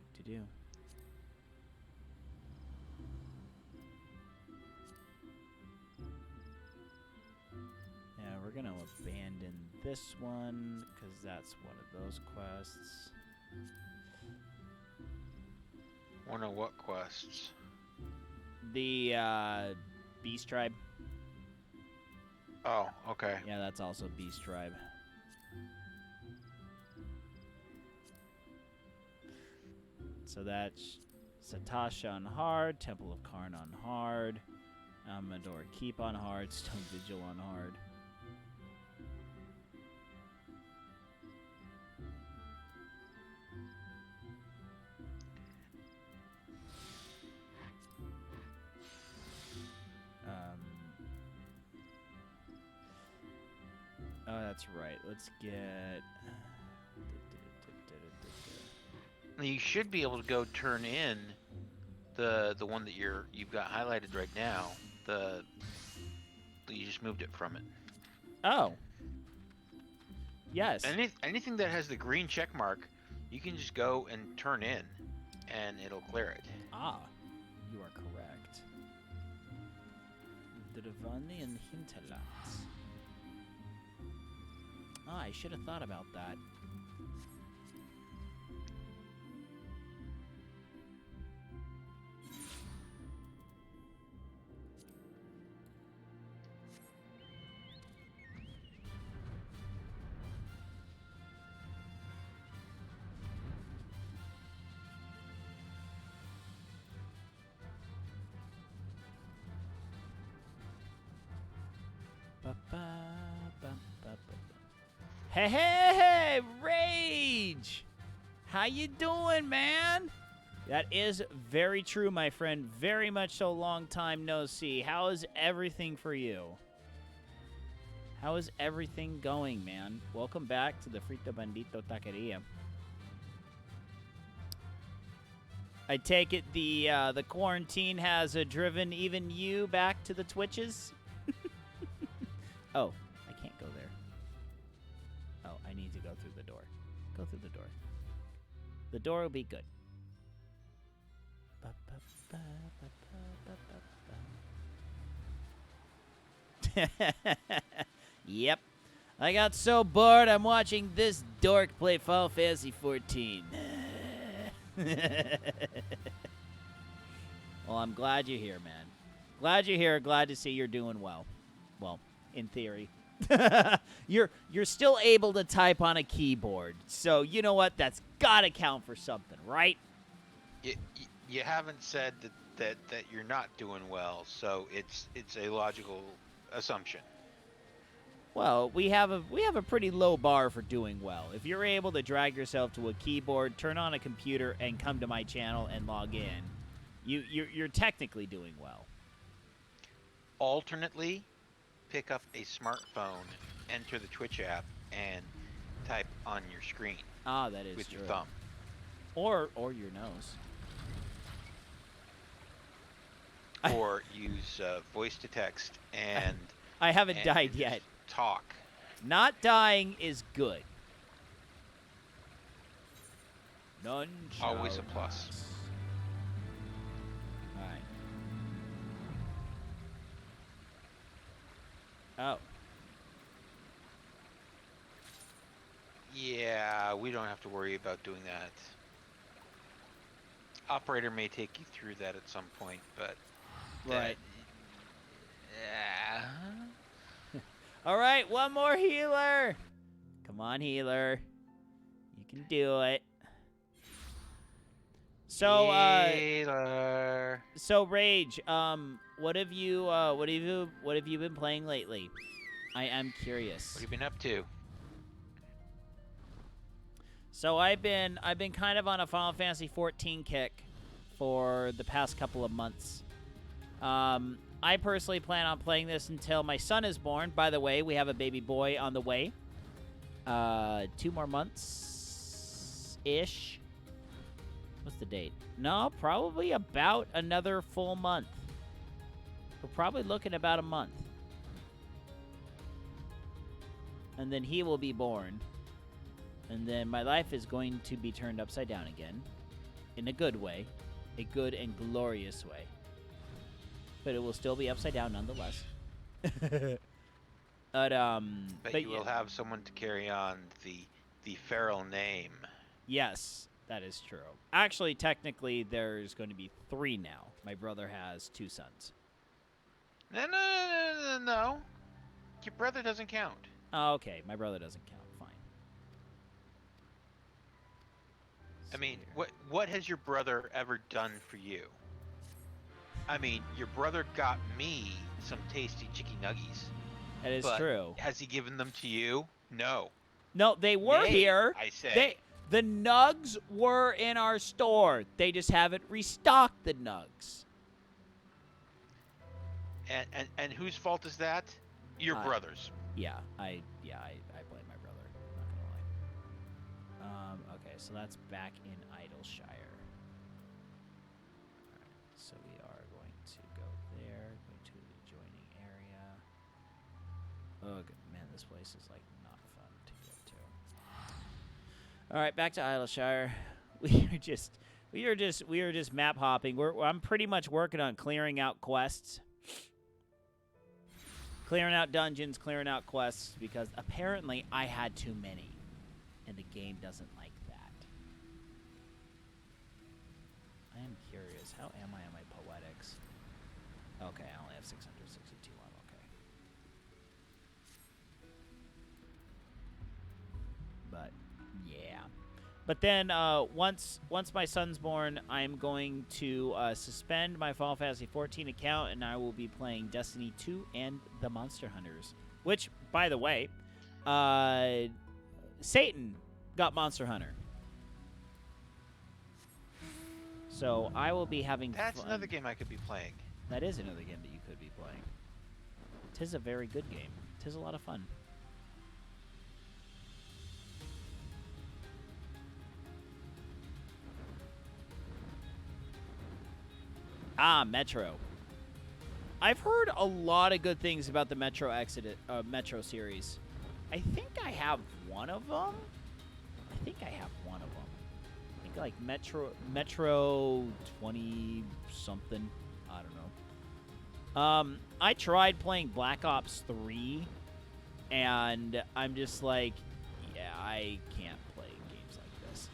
B: Yeah, we're gonna abandon this one because that's one of those quests.
A: One of what quests?
B: The Beast Tribe.
A: Oh, okay.
B: Yeah, that's also Beast Tribe. So that's Satasha on hard, Temple of Karn on hard, Amador Keep on hard, Stone Vigil on hard. Oh, that's right. Let's get.
A: You should be able to go turn in the one that you've got highlighted right now. You just moved it from it.
B: Oh. Yes.
A: Anything that has the green check mark, you can just go and turn in, and it'll clear it.
B: Ah, you are correct. The Divani and Hinterlands. Ah, I should have thought about that. Hey, Rage! How you doing, man? That is very true, my friend. Very much so. Long time no see. How is everything for you? How is everything going, man? Welcome back to the Frito Bandito Taqueria. I take it the quarantine has driven even you back to the Twitches? Oh, I can't go there. Oh, I need to go through the door. Go through the door. The door will be good. Yep. I got so bored I'm watching this dork play Final Fantasy 14. Well, I'm glad you're here, man. Glad you're here. Glad to see you're doing well. Well, in theory. You're still able to type on a keyboard. So, you know what? That's got to count for something, right?
A: You haven't said that you're not doing well, so it's a logical assumption.
B: Well, we have a pretty low bar for doing well. If you're able to drag yourself to a keyboard, turn on a computer, and come to my channel and log in, you're technically doing well.
A: Alternately, pick up a smartphone, enter the Twitch app, and type on your screen.
B: Ah, that is
A: with
B: true.
A: Your thumb.
B: Or your nose.
A: Or use voice to text and.
B: I haven't died yet.
A: Talk.
B: Not dying is good. None.
A: Always a plus.
B: All right. Oh.
A: Yeah, we don't have to worry about doing that. Operator may take you through that at some point, but
B: right.
A: Yeah.
B: All right, one more healer. Come on, healer. You can do it. So,
A: healer.
B: So Rage, what have you been playing lately? I am curious.
A: What have you been up to?
B: So I've been kind of on a Final Fantasy 14 kick for the past couple of months. I personally plan on playing this until my son is born. By the way, we have a baby boy on the way. 2 more months-ish. What's the date? No, probably about another full month. We're probably looking about a month. And then he will be born. And then my life is going to be turned upside down again. In a good way. A good and glorious way. But it will still be upside down nonetheless. But
A: you will have someone to carry on the feral name.
B: Yes, that is true. Actually, technically, there's going to be 3 now. My brother has 2 sons.
A: No. Your brother doesn't count.
B: Oh, okay, my brother doesn't count. Fine.
A: I mean, what has your brother ever done for you? I mean, your brother got me some tasty chicken nuggies.
B: That is
A: but
B: true.
A: Has he given them to you? No.
B: No, they were here.
A: I say.
B: The nugs were in our store. They just haven't restocked the nugs.
A: And whose fault is that? Your brother's.
B: Yeah, I blame my brother. Not gonna lie. Okay, so that's back in Idleshire. Alright, so we are going to go there, go to the adjoining area. Oh man, this place is like not fun to get to. Alright, back to Idleshire. We are just map hopping. I'm pretty much working on clearing out quests. Clearing out dungeons, clearing out quests, because apparently I had too many. And the game doesn't like that. I am curious. How am I on my poetics? Okay, I only have 662 on. Okay. But, yeah. But then, once my son's born, I'm going to suspend my Final Fantasy 14 account, and I will be playing Destiny 2 and the Monster Hunters. Which, by the way, Satan got Monster Hunter. So I will be having
A: That's
B: fun.
A: another game I could be playing.
B: That is another game that you could be playing. 'Tis a very good game. 'Tis a lot of fun. Ah, Metro. I've heard a lot of good things about the Metro series. I think I have one of them. I think like Metro 20 something. I don't know. I tried playing Black Ops 3, and I'm just like, yeah, I can't play games like this.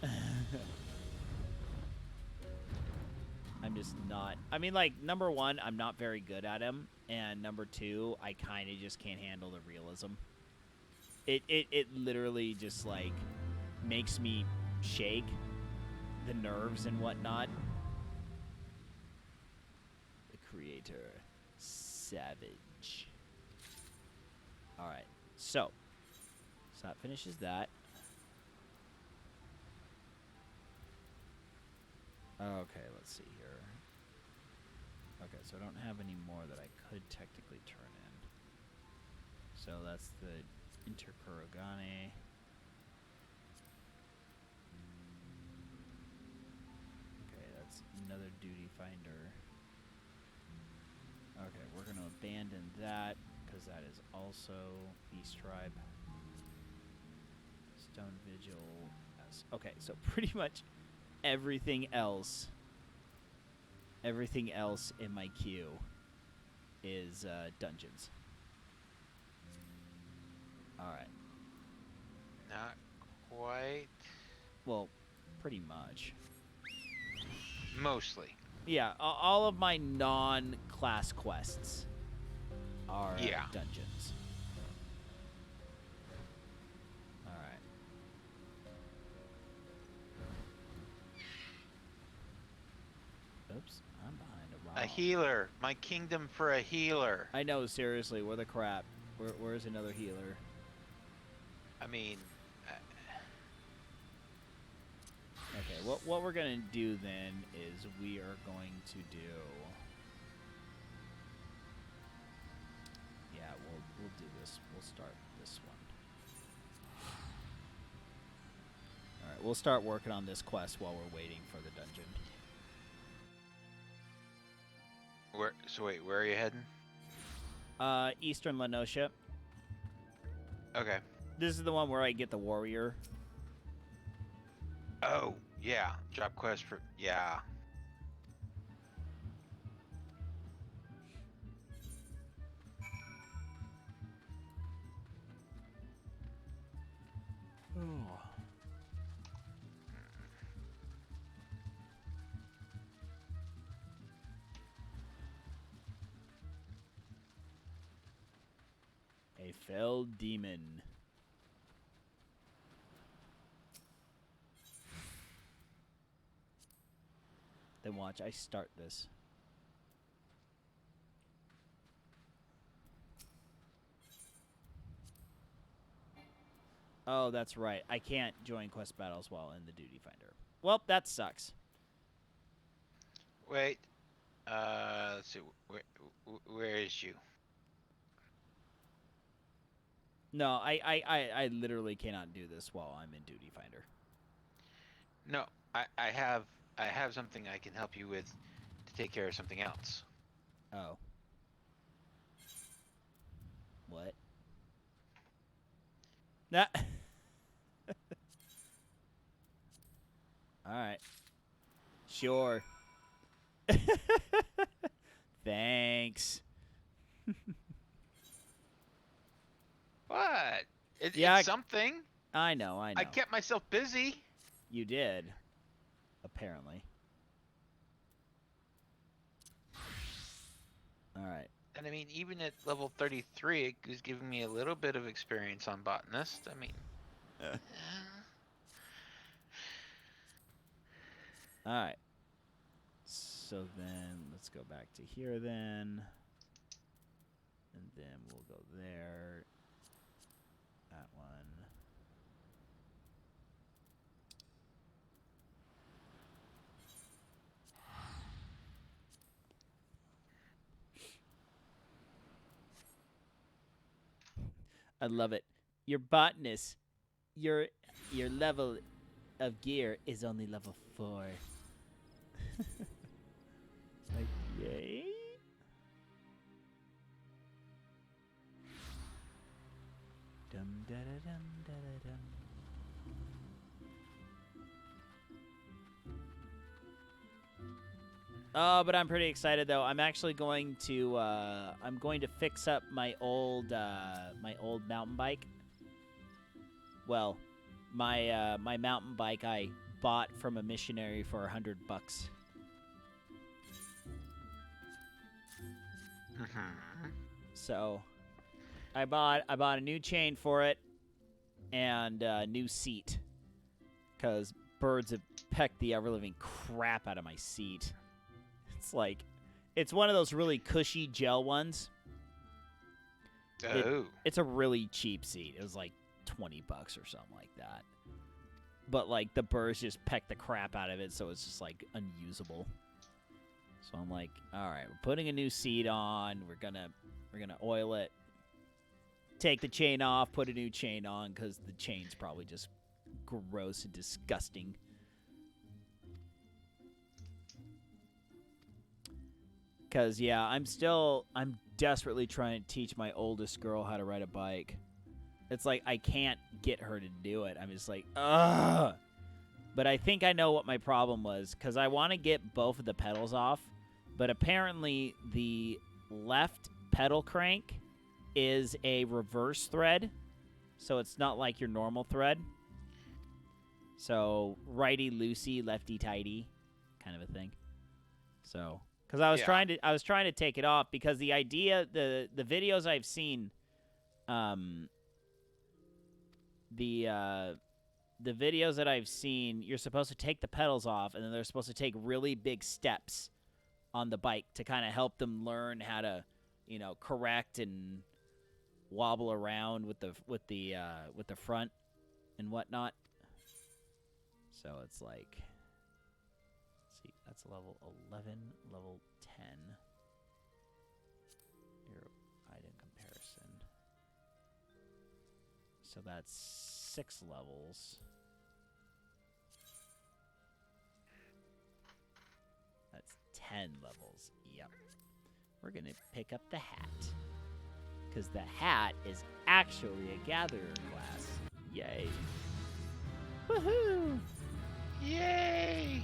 B: I'm just not. I mean, like, number one, I'm not very good at him, and number two, I kind of just can't handle the realism. It literally just, like, makes me shake the nerves and whatnot. The creator, savage. Alright, so that finishes that. Okay, let's see here. Okay, so I don't have any more that I could technically turn in. So that's the Interkurogane. Okay, that's another duty finder. Okay, we're going to abandon that because that is also Beast Tribe. Stone Vigil. Yes. Okay, so pretty much everything else in my queue is dungeons. Alright.
A: Not quite.
B: Well, pretty much.
A: Mostly.
B: Yeah, all of my non-class quests are dungeons. Alright. Oops, I'm behind a rock.
A: A healer. My kingdom for a healer.
B: I know, seriously, where the crap? Where's another healer?
A: I mean...
B: Okay, what we're going to do then is we are going to do... Yeah, we'll do this. We'll start this one. Alright, we'll start working on this quest while we're waiting for the dungeon.
A: Where are you heading?
B: Eastern Lenosha.
A: Okay.
B: This is the one where I get the warrior.
A: Oh, yeah. Drop quest for... Yeah.
B: A felled demon. Then watch, I start this. Oh, that's right. I can't join quest battles while in the duty finder. Well, that sucks.
A: Wait. Let's see. Where is you?
B: No, I literally cannot do this while I'm in duty finder.
A: No, I have something I can help you with to take care of something else.
B: Oh. What? Nah. All right. Sure. Thanks.
A: What?
B: Yeah,
A: it's something.
B: I know.
A: I kept myself busy.
B: You did. Apparently. All right.
A: And I mean, even at level 33, it was giving me a little bit of experience on botanist. I mean...
B: All right. So then let's go back to here then. And then we'll go there. That one. I love it. Your botanist, your level of gear is only level 4. Like, yay. Dum da da dum da da dum. Oh, but I'm pretty excited though. I'm actually going to fix up my old mountain bike. Well, my mountain bike I bought from a missionary for $100. So, I bought a new chain for it and a new seat because birds have pecked the ever-living crap out of my seat. It's like, it's one of those really cushy gel ones.
A: Oh.
B: It's a really cheap seat. It was like $20 or something like that. But like the birds just peck the crap out of it, so it's just like unusable. So I'm like, all right, we're putting a new seat on. We're gonna oil it. Take the chain off, put a new chain on, because the chain's probably just gross and disgusting. Because, yeah, I'm desperately trying to teach my oldest girl how to ride a bike. It's like I can't get her to do it. I'm just like, ugh. But I think I know what my problem was, because I want to get both of the pedals off, but apparently the left pedal crank is a reverse thread, so it's not like your normal thread. So righty-loosey, lefty-tighty kind of a thing. So... Because I was trying to take it off because the idea, the videos I've seen, the videos that I've seen, you're supposed to take the pedals off and then they're supposed to take really big steps on the bike to kind of help them learn how to, correct and wobble around with the front and whatnot. So it's like. That's level 11, level 10. Your item comparison. So that's 6 levels. That's 10 levels. Yep. We're going to pick up the hat. Because the hat is actually a gatherer class. Yay. Woohoo!
A: Yay!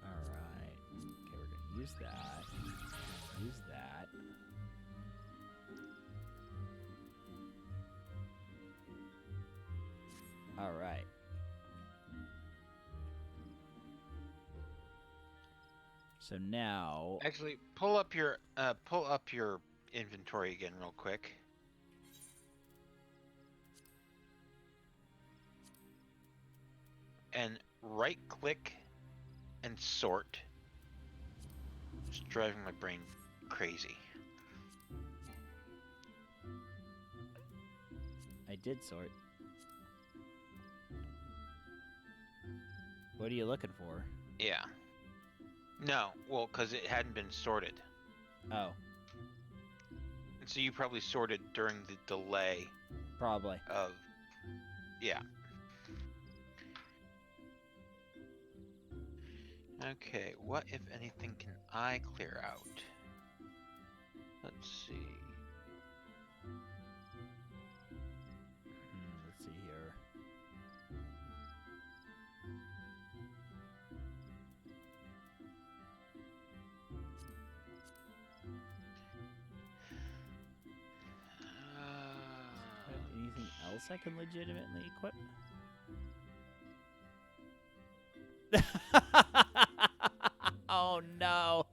B: Alright. Okay, we're gonna use that. Use that. Alright. So now...
A: Actually, pull up your inventory again real quick. And right-click and sort. It's driving my brain crazy.
B: I did sort. What are you looking for?
A: Yeah. No, well, because it hadn't been sorted.
B: Oh,
A: And so you probably sorted during the delay
B: probably.
A: of... Yeah. Okay, what, if anything, can I clear out? Let's see.
B: Let's see here. Anything else I can legitimately equip? Oh no.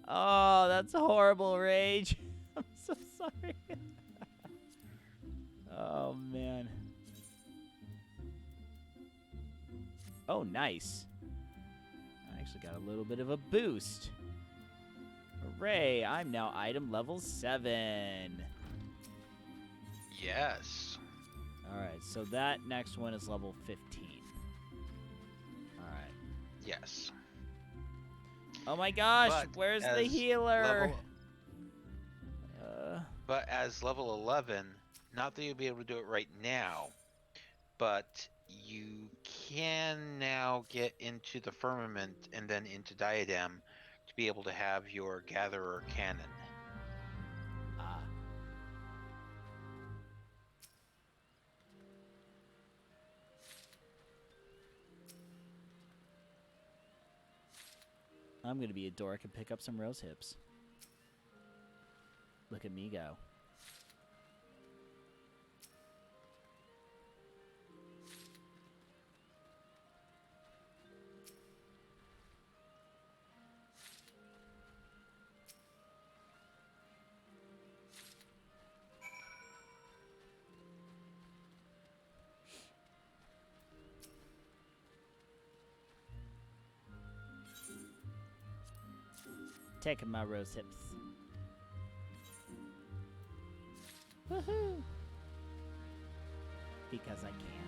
B: Oh, that's horrible, Rage. I'm so sorry. Oh man. Oh, nice. I actually got a little bit of a boost. Hooray, I'm now item level 7.
A: Yes.
B: Alright, so that next one is level 15. Alright.
A: Yes.
B: Oh my gosh,
A: But
B: where's the
A: as
B: healer?
A: But as level 11, not that you'll be able to do it right now, but you can now get into the firmament and then into diadem to be able to have your gatherer cannon.
B: Ah. I'm gonna be a dork and pick up some rose hips. Look at me go. Taking my rose hips. Woohoo! Because I can.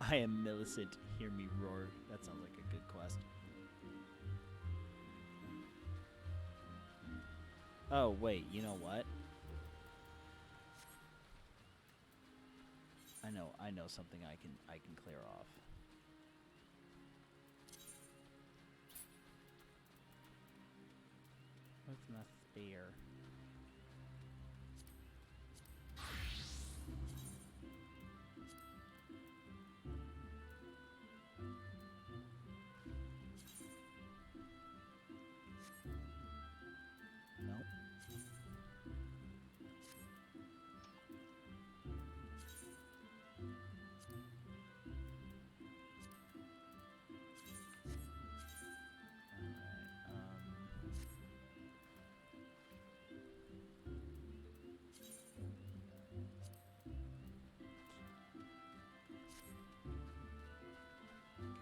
B: I am Millicent. Hear me roar. That sounds like a good quest. Oh wait, you know what? I know something I can clear off. What's my spear? Nope.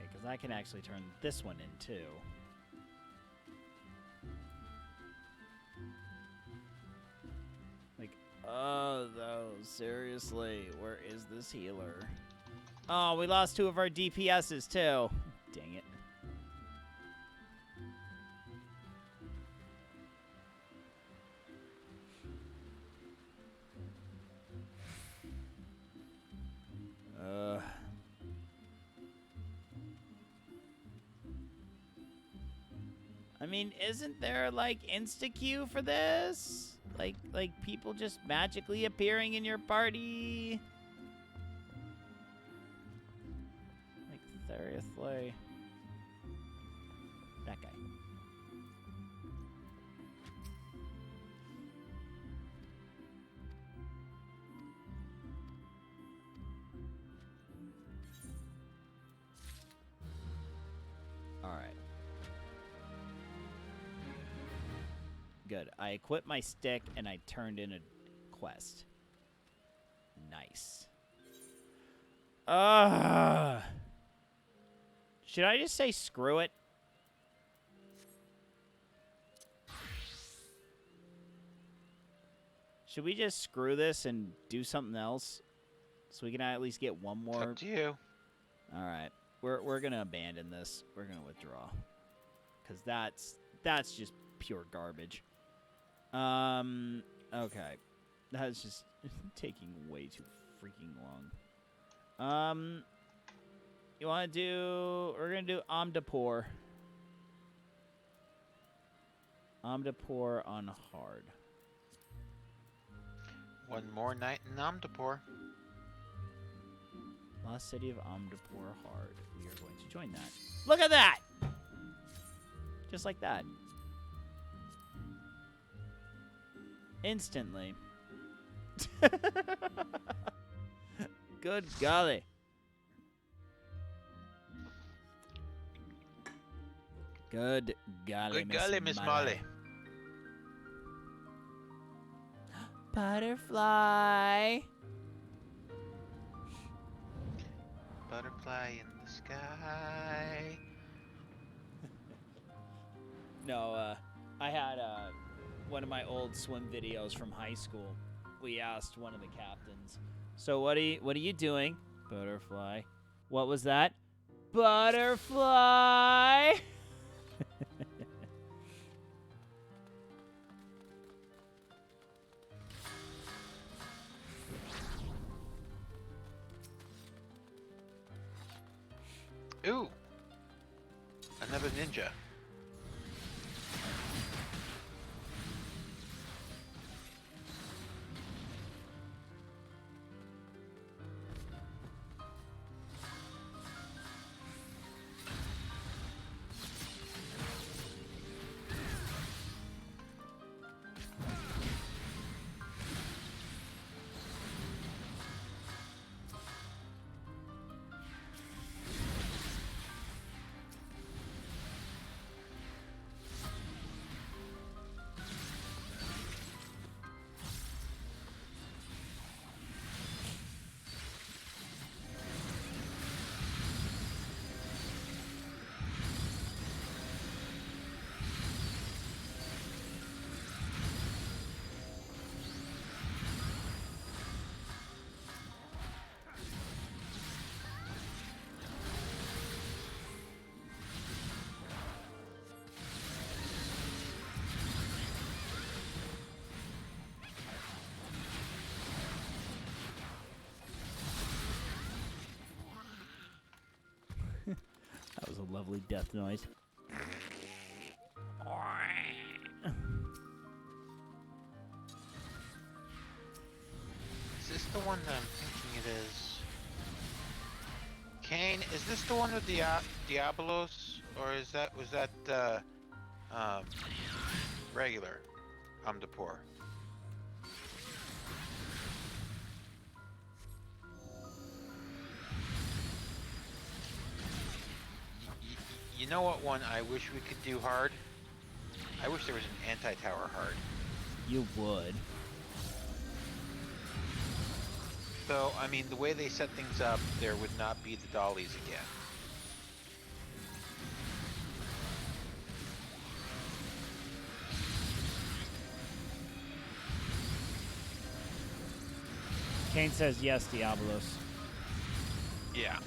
B: Because I can actually turn this one in too. Like, oh, no, seriously, where is this healer? Oh, we lost 2 of our DPSs too. Dang it. I mean, isn't there, like, insta-queue for this? Like people just magically appearing in your party. Like seriously. That guy. All right. Good. I equipped my stick and I turned in a quest. Nice. Should I just say screw it? Should we just screw this and do something else? So we can at least get one more.
A: Up to you.
B: Alright. We're gonna abandon this. We're gonna withdraw. Cause that's just pure garbage. Okay. That's just taking way too freaking long. You wanna do we're gonna do Omnipore. Omnipore on hard.
A: One more night in Omnipore.
B: Lost City of Omnipore hard. We are going to join that. Look at that! Just like that. Instantly. Good golly. Good golly,
A: Good golly, Miss Molly.
B: Butterfly.
A: Butterfly in the sky.
B: No, I had one of my old swim videos from high school. We asked one of the captains, "So what are you doing?" Butterfly. What was that? Butterfly.
A: Ooh. Another ninja.
B: That was a lovely death noise.
A: Is this the one that I'm thinking it is? Kane, is this the one with Diabolos? Or was that regular Omnipore? You know what one I wish we could do hard? I wish there was an anti-tower hard.
B: You would.
A: So, I mean, the way they set things up, there would not be the dollies again.
B: Kane says yes, Diabolos.
A: Yeah.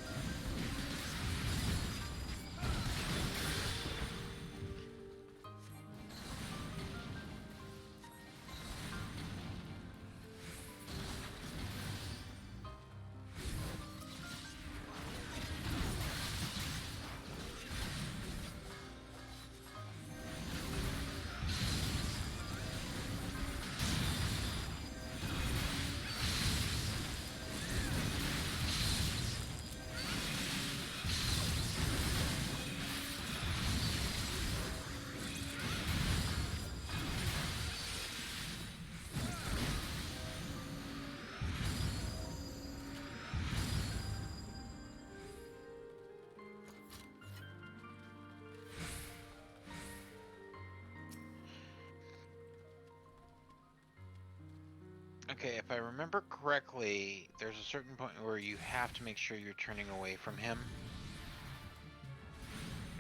A: Okay, if I remember correctly, there's a certain point where you have to make sure you're turning away from him.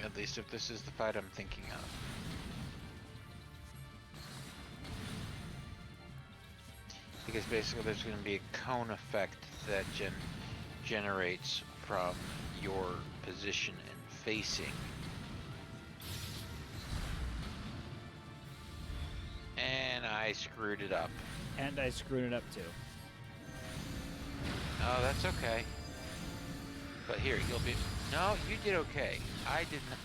A: At least if this is the fight I'm thinking of. Because basically there's going to be a cone effect that generates from your position and facing. And I screwed it up.
B: And I screwed it up too.
A: Oh, that's okay. But here, you'll be... No, you did okay. I did not...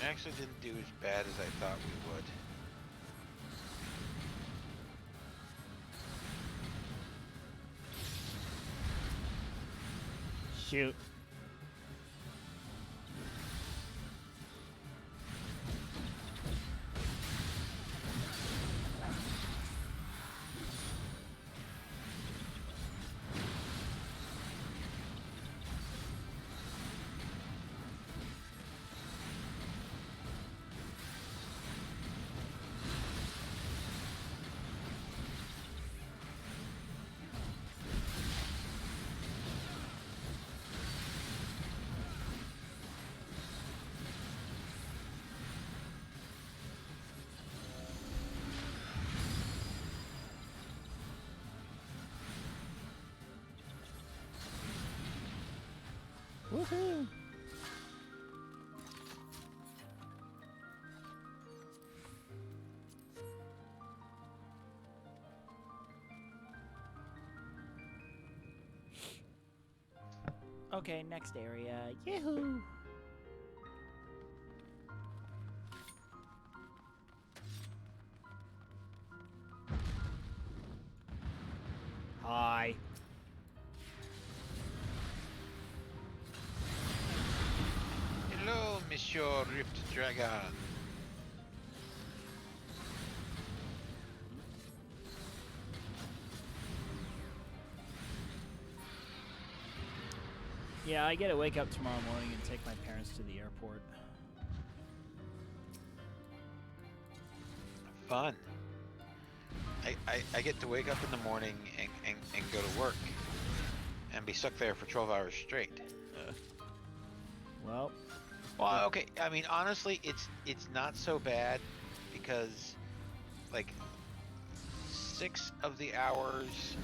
A: Actually didn't do as bad as I thought we would.
B: Shoot. Woohoo! Okay, next area. Yahoo! Hi.
A: Hello, Monsieur Rift Dragon.
B: Yeah, I get to wake up tomorrow morning and take my parents to the airport.
A: Fun. I get to wake up in the morning and go to work and be stuck there for 12 hours straight.
B: Well,
A: Okay. I mean, honestly, it's not so bad because, like, 6 of the hours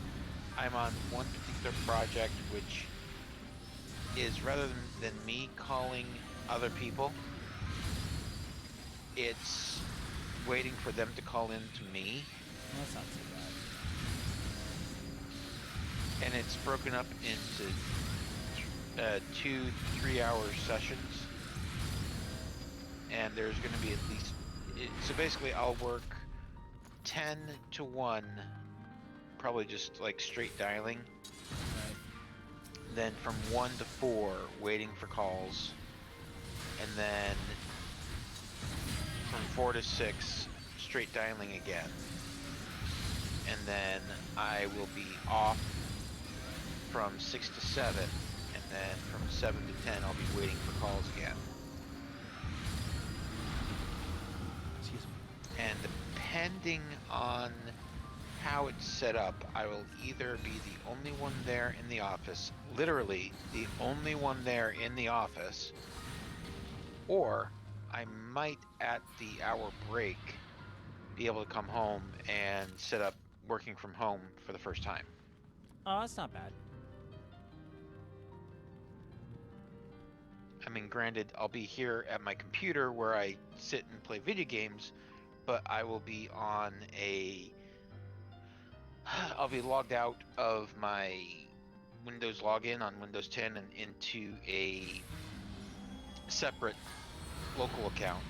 A: I'm on one particular project, which is rather than me calling other people, it's waiting for them to call in to me.
B: that's not too bad.
A: And it's broken up into 2 3-hour sessions, and there's going to be at least so basically I'll work 10 to 1, probably just like straight dialing,
B: Right.
A: then from 1 to 4 waiting for calls, and then from 4 to 6 straight dialing again, and then I will be off from 6 to 7, and then from 7 to 10 I'll be waiting for calls again.
B: Excuse me.
A: And depending on how it's set up, I will either be the only one there in the office, literally the only one there in the office, or I might at the hour break be able to come home and set up working from home for the first time.
B: Oh, that's not bad.
A: I mean, granted, I'll be here at my computer where I sit and play video games, but I will be on I'll be logged out of my Windows login on Windows 10 and into a separate local account.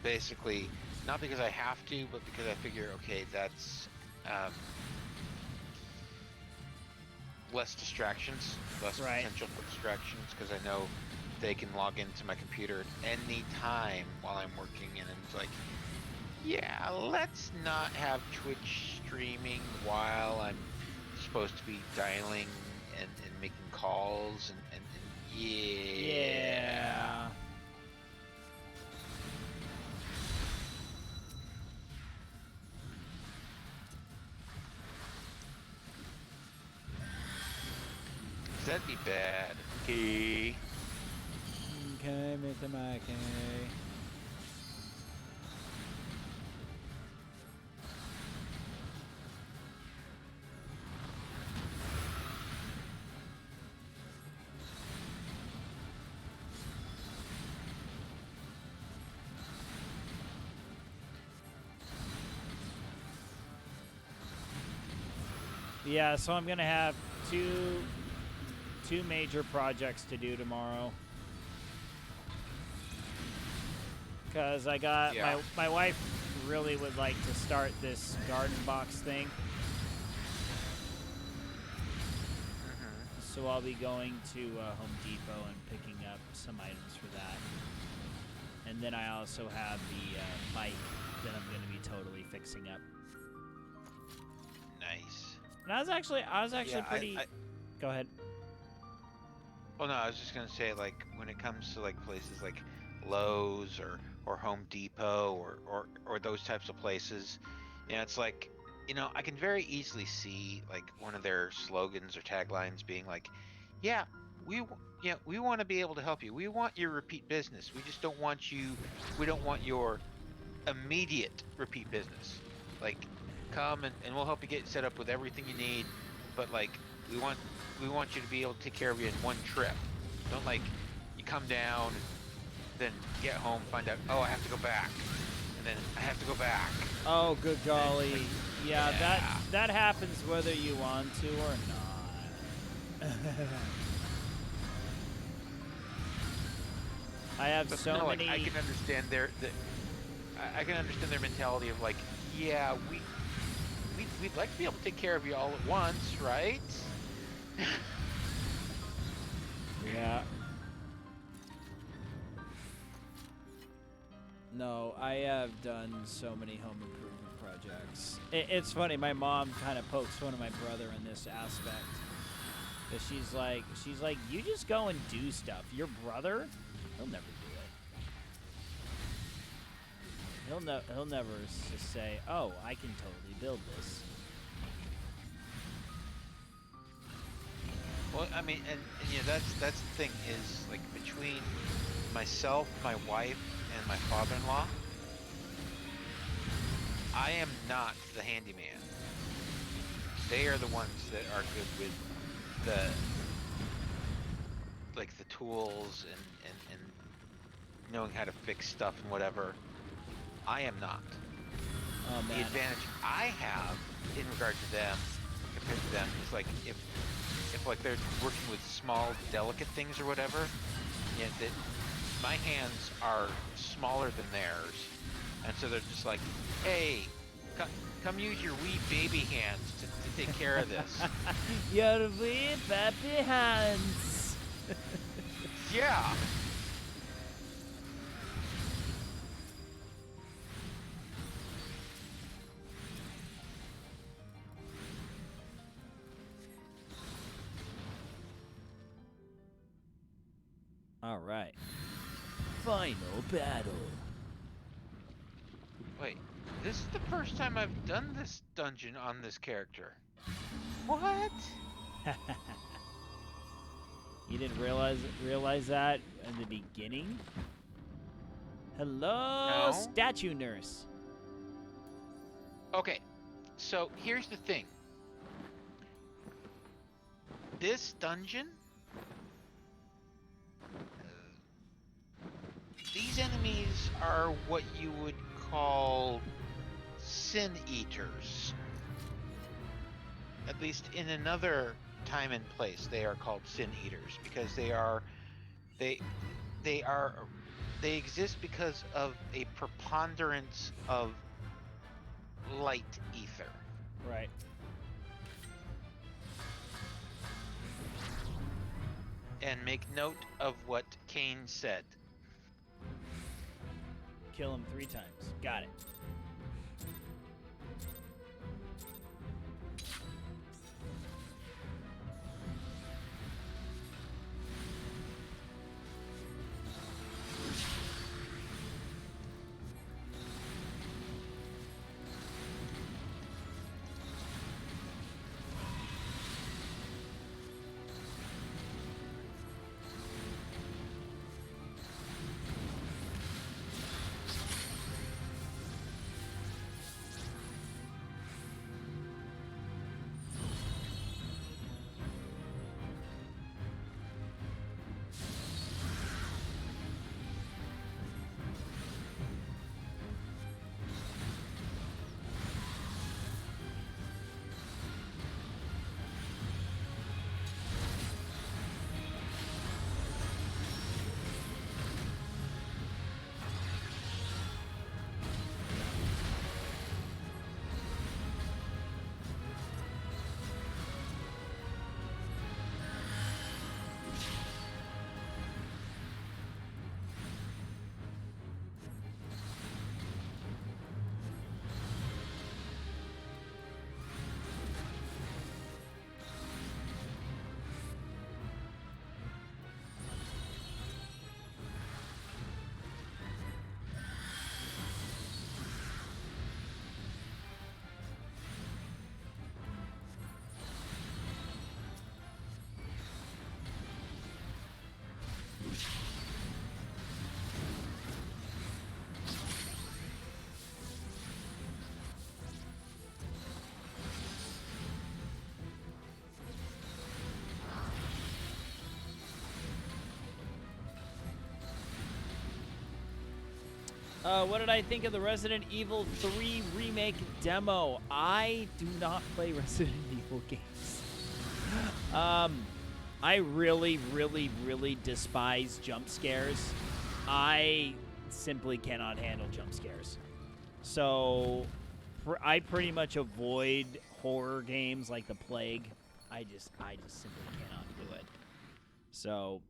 A: Basically, not because I have to, but because I figure, okay, that's less distractions, less
B: Right.
A: potential for distractions, because I know they can log into my computer at any time while I'm working, and it's like, yeah, let's not have Twitch streaming while I'm supposed to be dialing and making calls and yeah.
B: Yeah.
A: That'd be bad. Okay.
B: Okay, Mr. Mikey. Yeah, so I'm gonna have two major projects to do tomorrow. Cause I got my wife really would like to start this garden box thing. So I'll be going to Home Depot and picking up some items for that. And then I also have the bike that I'm going to be totally fixing up.
A: Nice.
B: And I was actually pretty. Go ahead.
A: Well, no, I was just gonna say, like, when it comes to like places like Lowe's or Home Depot or those types of places, you know, it's like, you know, I can very easily see like one of their slogans or taglines being like, yeah, we want to be able to help you. We want your repeat business. We just don't want your immediate repeat business. Like, come and we'll help you get set up with everything you need, but like we want you to be able to take care of you in one trip. Don't like you come down, then get home, find out, oh, I have to go back, and then I have to go back.
B: Oh, good golly. Yeah, that happens whether you want to or not. I have
A: But
B: so
A: no,
B: many.
A: Like, I can understand their mentality of like, yeah, we'd like to be able to take care of you all at once, right?
B: Yeah. No, I have done so many home improvement projects. It's funny, my mom kind of pokes fun of my brother in this aspect. But she's like, you just go and do stuff. Your brother, he'll never do it. He'll never just say, oh, I can totally build this.
A: Well, I mean, and you know, that's the thing is, like, between myself, my wife, and my father-in-law, I am not the handyman. They are the ones that are good with the tools and knowing how to fix stuff and whatever. I am not.
B: Oh, man.
A: The advantage I have in regard to them compared to them is like if like they're working with small, delicate things or whatever, yeah, that my hands are smaller than theirs, and so they're just like, hey, come use your wee baby hands to take care of this.
B: Your wee baby hands.
A: Yeah.
B: All right. Final battle.
A: Wait, this is the first time I've done this dungeon on this character. What?
B: You didn't realize that in the beginning? Hello,
A: No.
B: statue nurse.
A: Okay, so here's the thing. This dungeon, these enemies are what you would call sin eaters. At least in another time and place, they are called sin eaters because they exist because of a preponderance of light ether.
B: Right.
A: And make note of what Cain said.
B: Kill him 3 times. Got it. What did I think of the Resident Evil 3 remake demo? I do not play Resident Evil games. I really, really, really despise jump scares. I simply cannot handle jump scares. So I pretty much avoid horror games like The Plague. I just simply cannot do it. So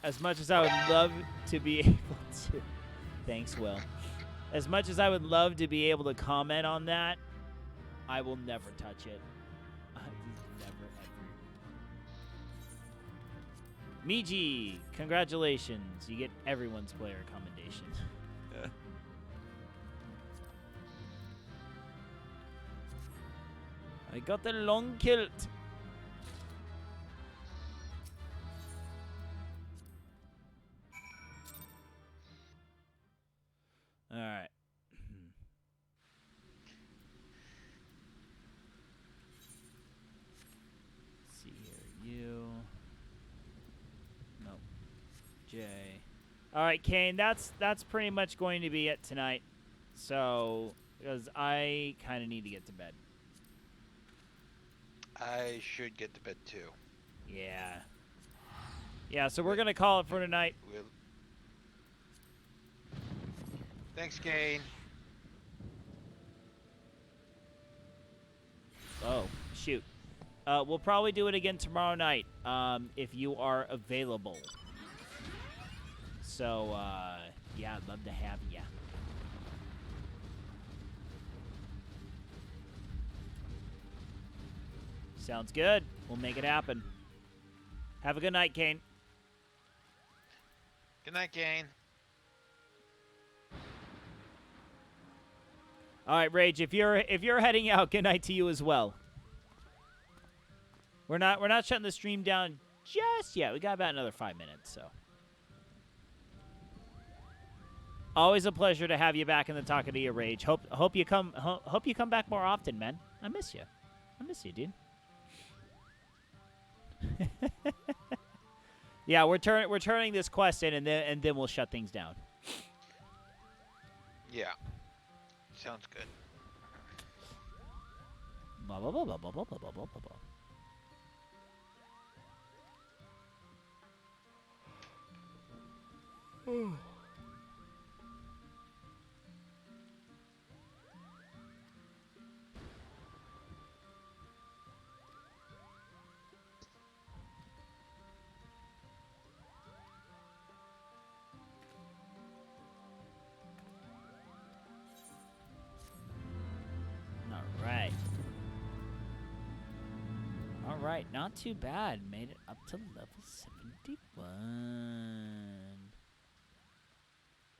B: as much as I would love to be able to... Thanks, Will. As much as I would love to be able to comment on that, I will never touch it. Never, ever. Miji, congratulations. You get everyone's player commendation. I got the long kilt. All right. Let's see here. You. Nope. J. All right, Kane. That's pretty much going to be it tonight. So, because I kind of need to get to bed.
A: I should get to bed too.
B: Yeah. Yeah. So we're gonna call it for tonight.
A: Thanks, Kane.
B: Oh, shoot. We'll probably do it again tomorrow night, if you are available. So, yeah, I'd love to have you. Sounds good. We'll make it happen. Have a good night, Kane.
A: Good night, Kane.
B: All right, Rage. If you're heading out, good night to you as well. We're not shutting the stream down just yet. We got about another 5 minutes, so. Always a pleasure to have you back in the Talking to You, Rage. Hope you come back more often, man. I miss you. I miss you, dude. Yeah, we're turning this quest in, and then we'll shut things down.
A: Yeah. Sounds good.
B: Blah, blah, blah, blah, blah, blah, blah, blah, blah, blah. Alright, not too bad. Made it up to level 71.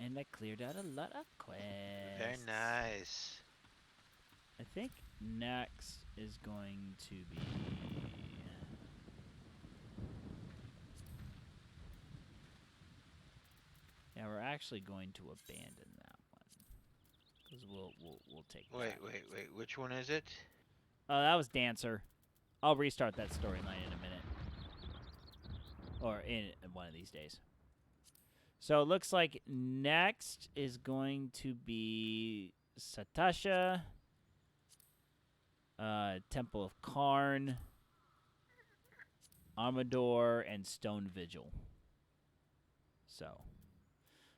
B: And I cleared out a lot of quests.
A: Very nice.
B: I think next is going to be... Yeah, we're actually going to abandon that one. Because we'll take that.
A: Wait. Which one is it?
B: Oh, that was Dancer. I'll restart that storyline in a minute. Or in one of these days. So it looks like next is going to be Satasha, Temple of Karn, Amador, and Stone Vigil. So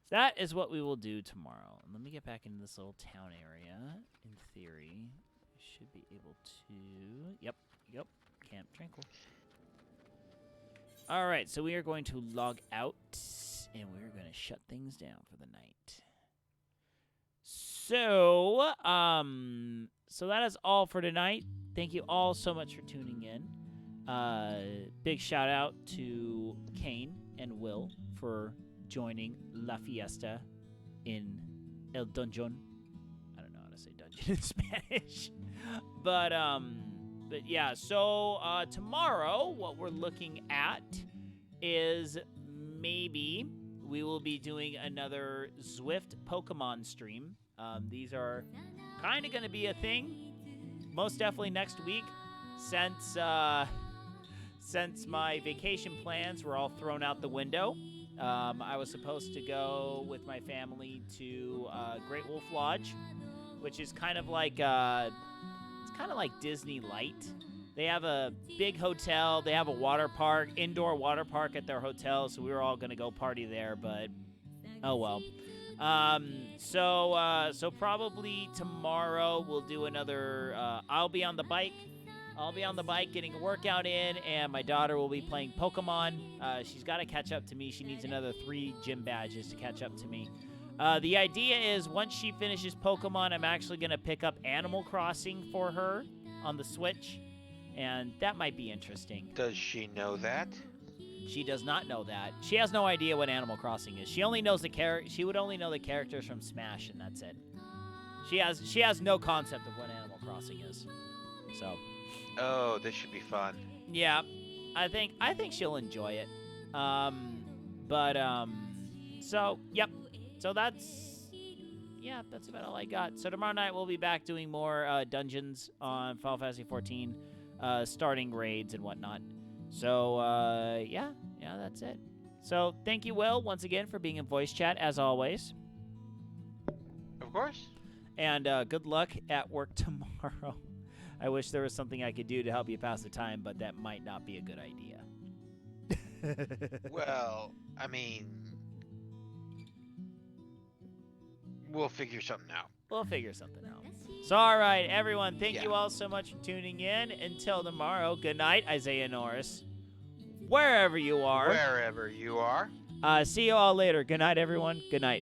B: that is what we will do tomorrow. Let me get back into this little town area. In theory, we should be able to... Yep. Camp Tranquil. All right, so we are going to log out, and we're going to shut things down for the night. So, so that is all for tonight. Thank you all so much for tuning in. Big shout out to Kane and Will for joining La Fiesta in El Dungeon. I don't know how to say dungeon in Spanish. But yeah, so tomorrow what we're looking at is maybe we will be doing another Zwift Pokemon stream. These are kind of going to be a thing, most definitely next week, since my vacation plans were all thrown out the window. I was supposed to go with my family to Great Wolf Lodge, which is kind of like it's kind of like Disney Light. They have a big hotel. They have a water park, indoor water park at their hotel. So we were all gonna go party there, but oh well. So probably tomorrow we'll do another. I'll be on the bike. I'll be on the bike getting a workout in, and my daughter will be playing Pokemon. She's got to catch up to me. She needs another 3 gym badges to catch up to me. The idea is once she finishes Pokemon, I'm actually going to pick up Animal Crossing for her on the Switch, and that might be interesting.
A: Does she know that?
B: She does not know that. She has no idea what Animal Crossing is. She only knows She would only know the characters from Smash, and that's it. She has no concept of what Animal Crossing is. So.
A: Oh, this should be fun.
B: Yeah, I think she'll enjoy it. So yep. So that's about all I got. So tomorrow night we'll be back doing more dungeons on Final Fantasy 14, starting raids and whatnot. So yeah, that's it. So thank you, Will, once again for being in voice chat as always.
A: Of course.
B: And good luck at work tomorrow. I wish there was something I could do to help you pass the time, but that might not be a good idea.
A: Well, I mean, we'll figure something out.
B: We'll figure something out. So, all right, everyone, thank you all so much for tuning in. Until tomorrow, good night, Isaiah Norris. Wherever you are.
A: Wherever you are.
B: See you all later. Good night, everyone. Good night.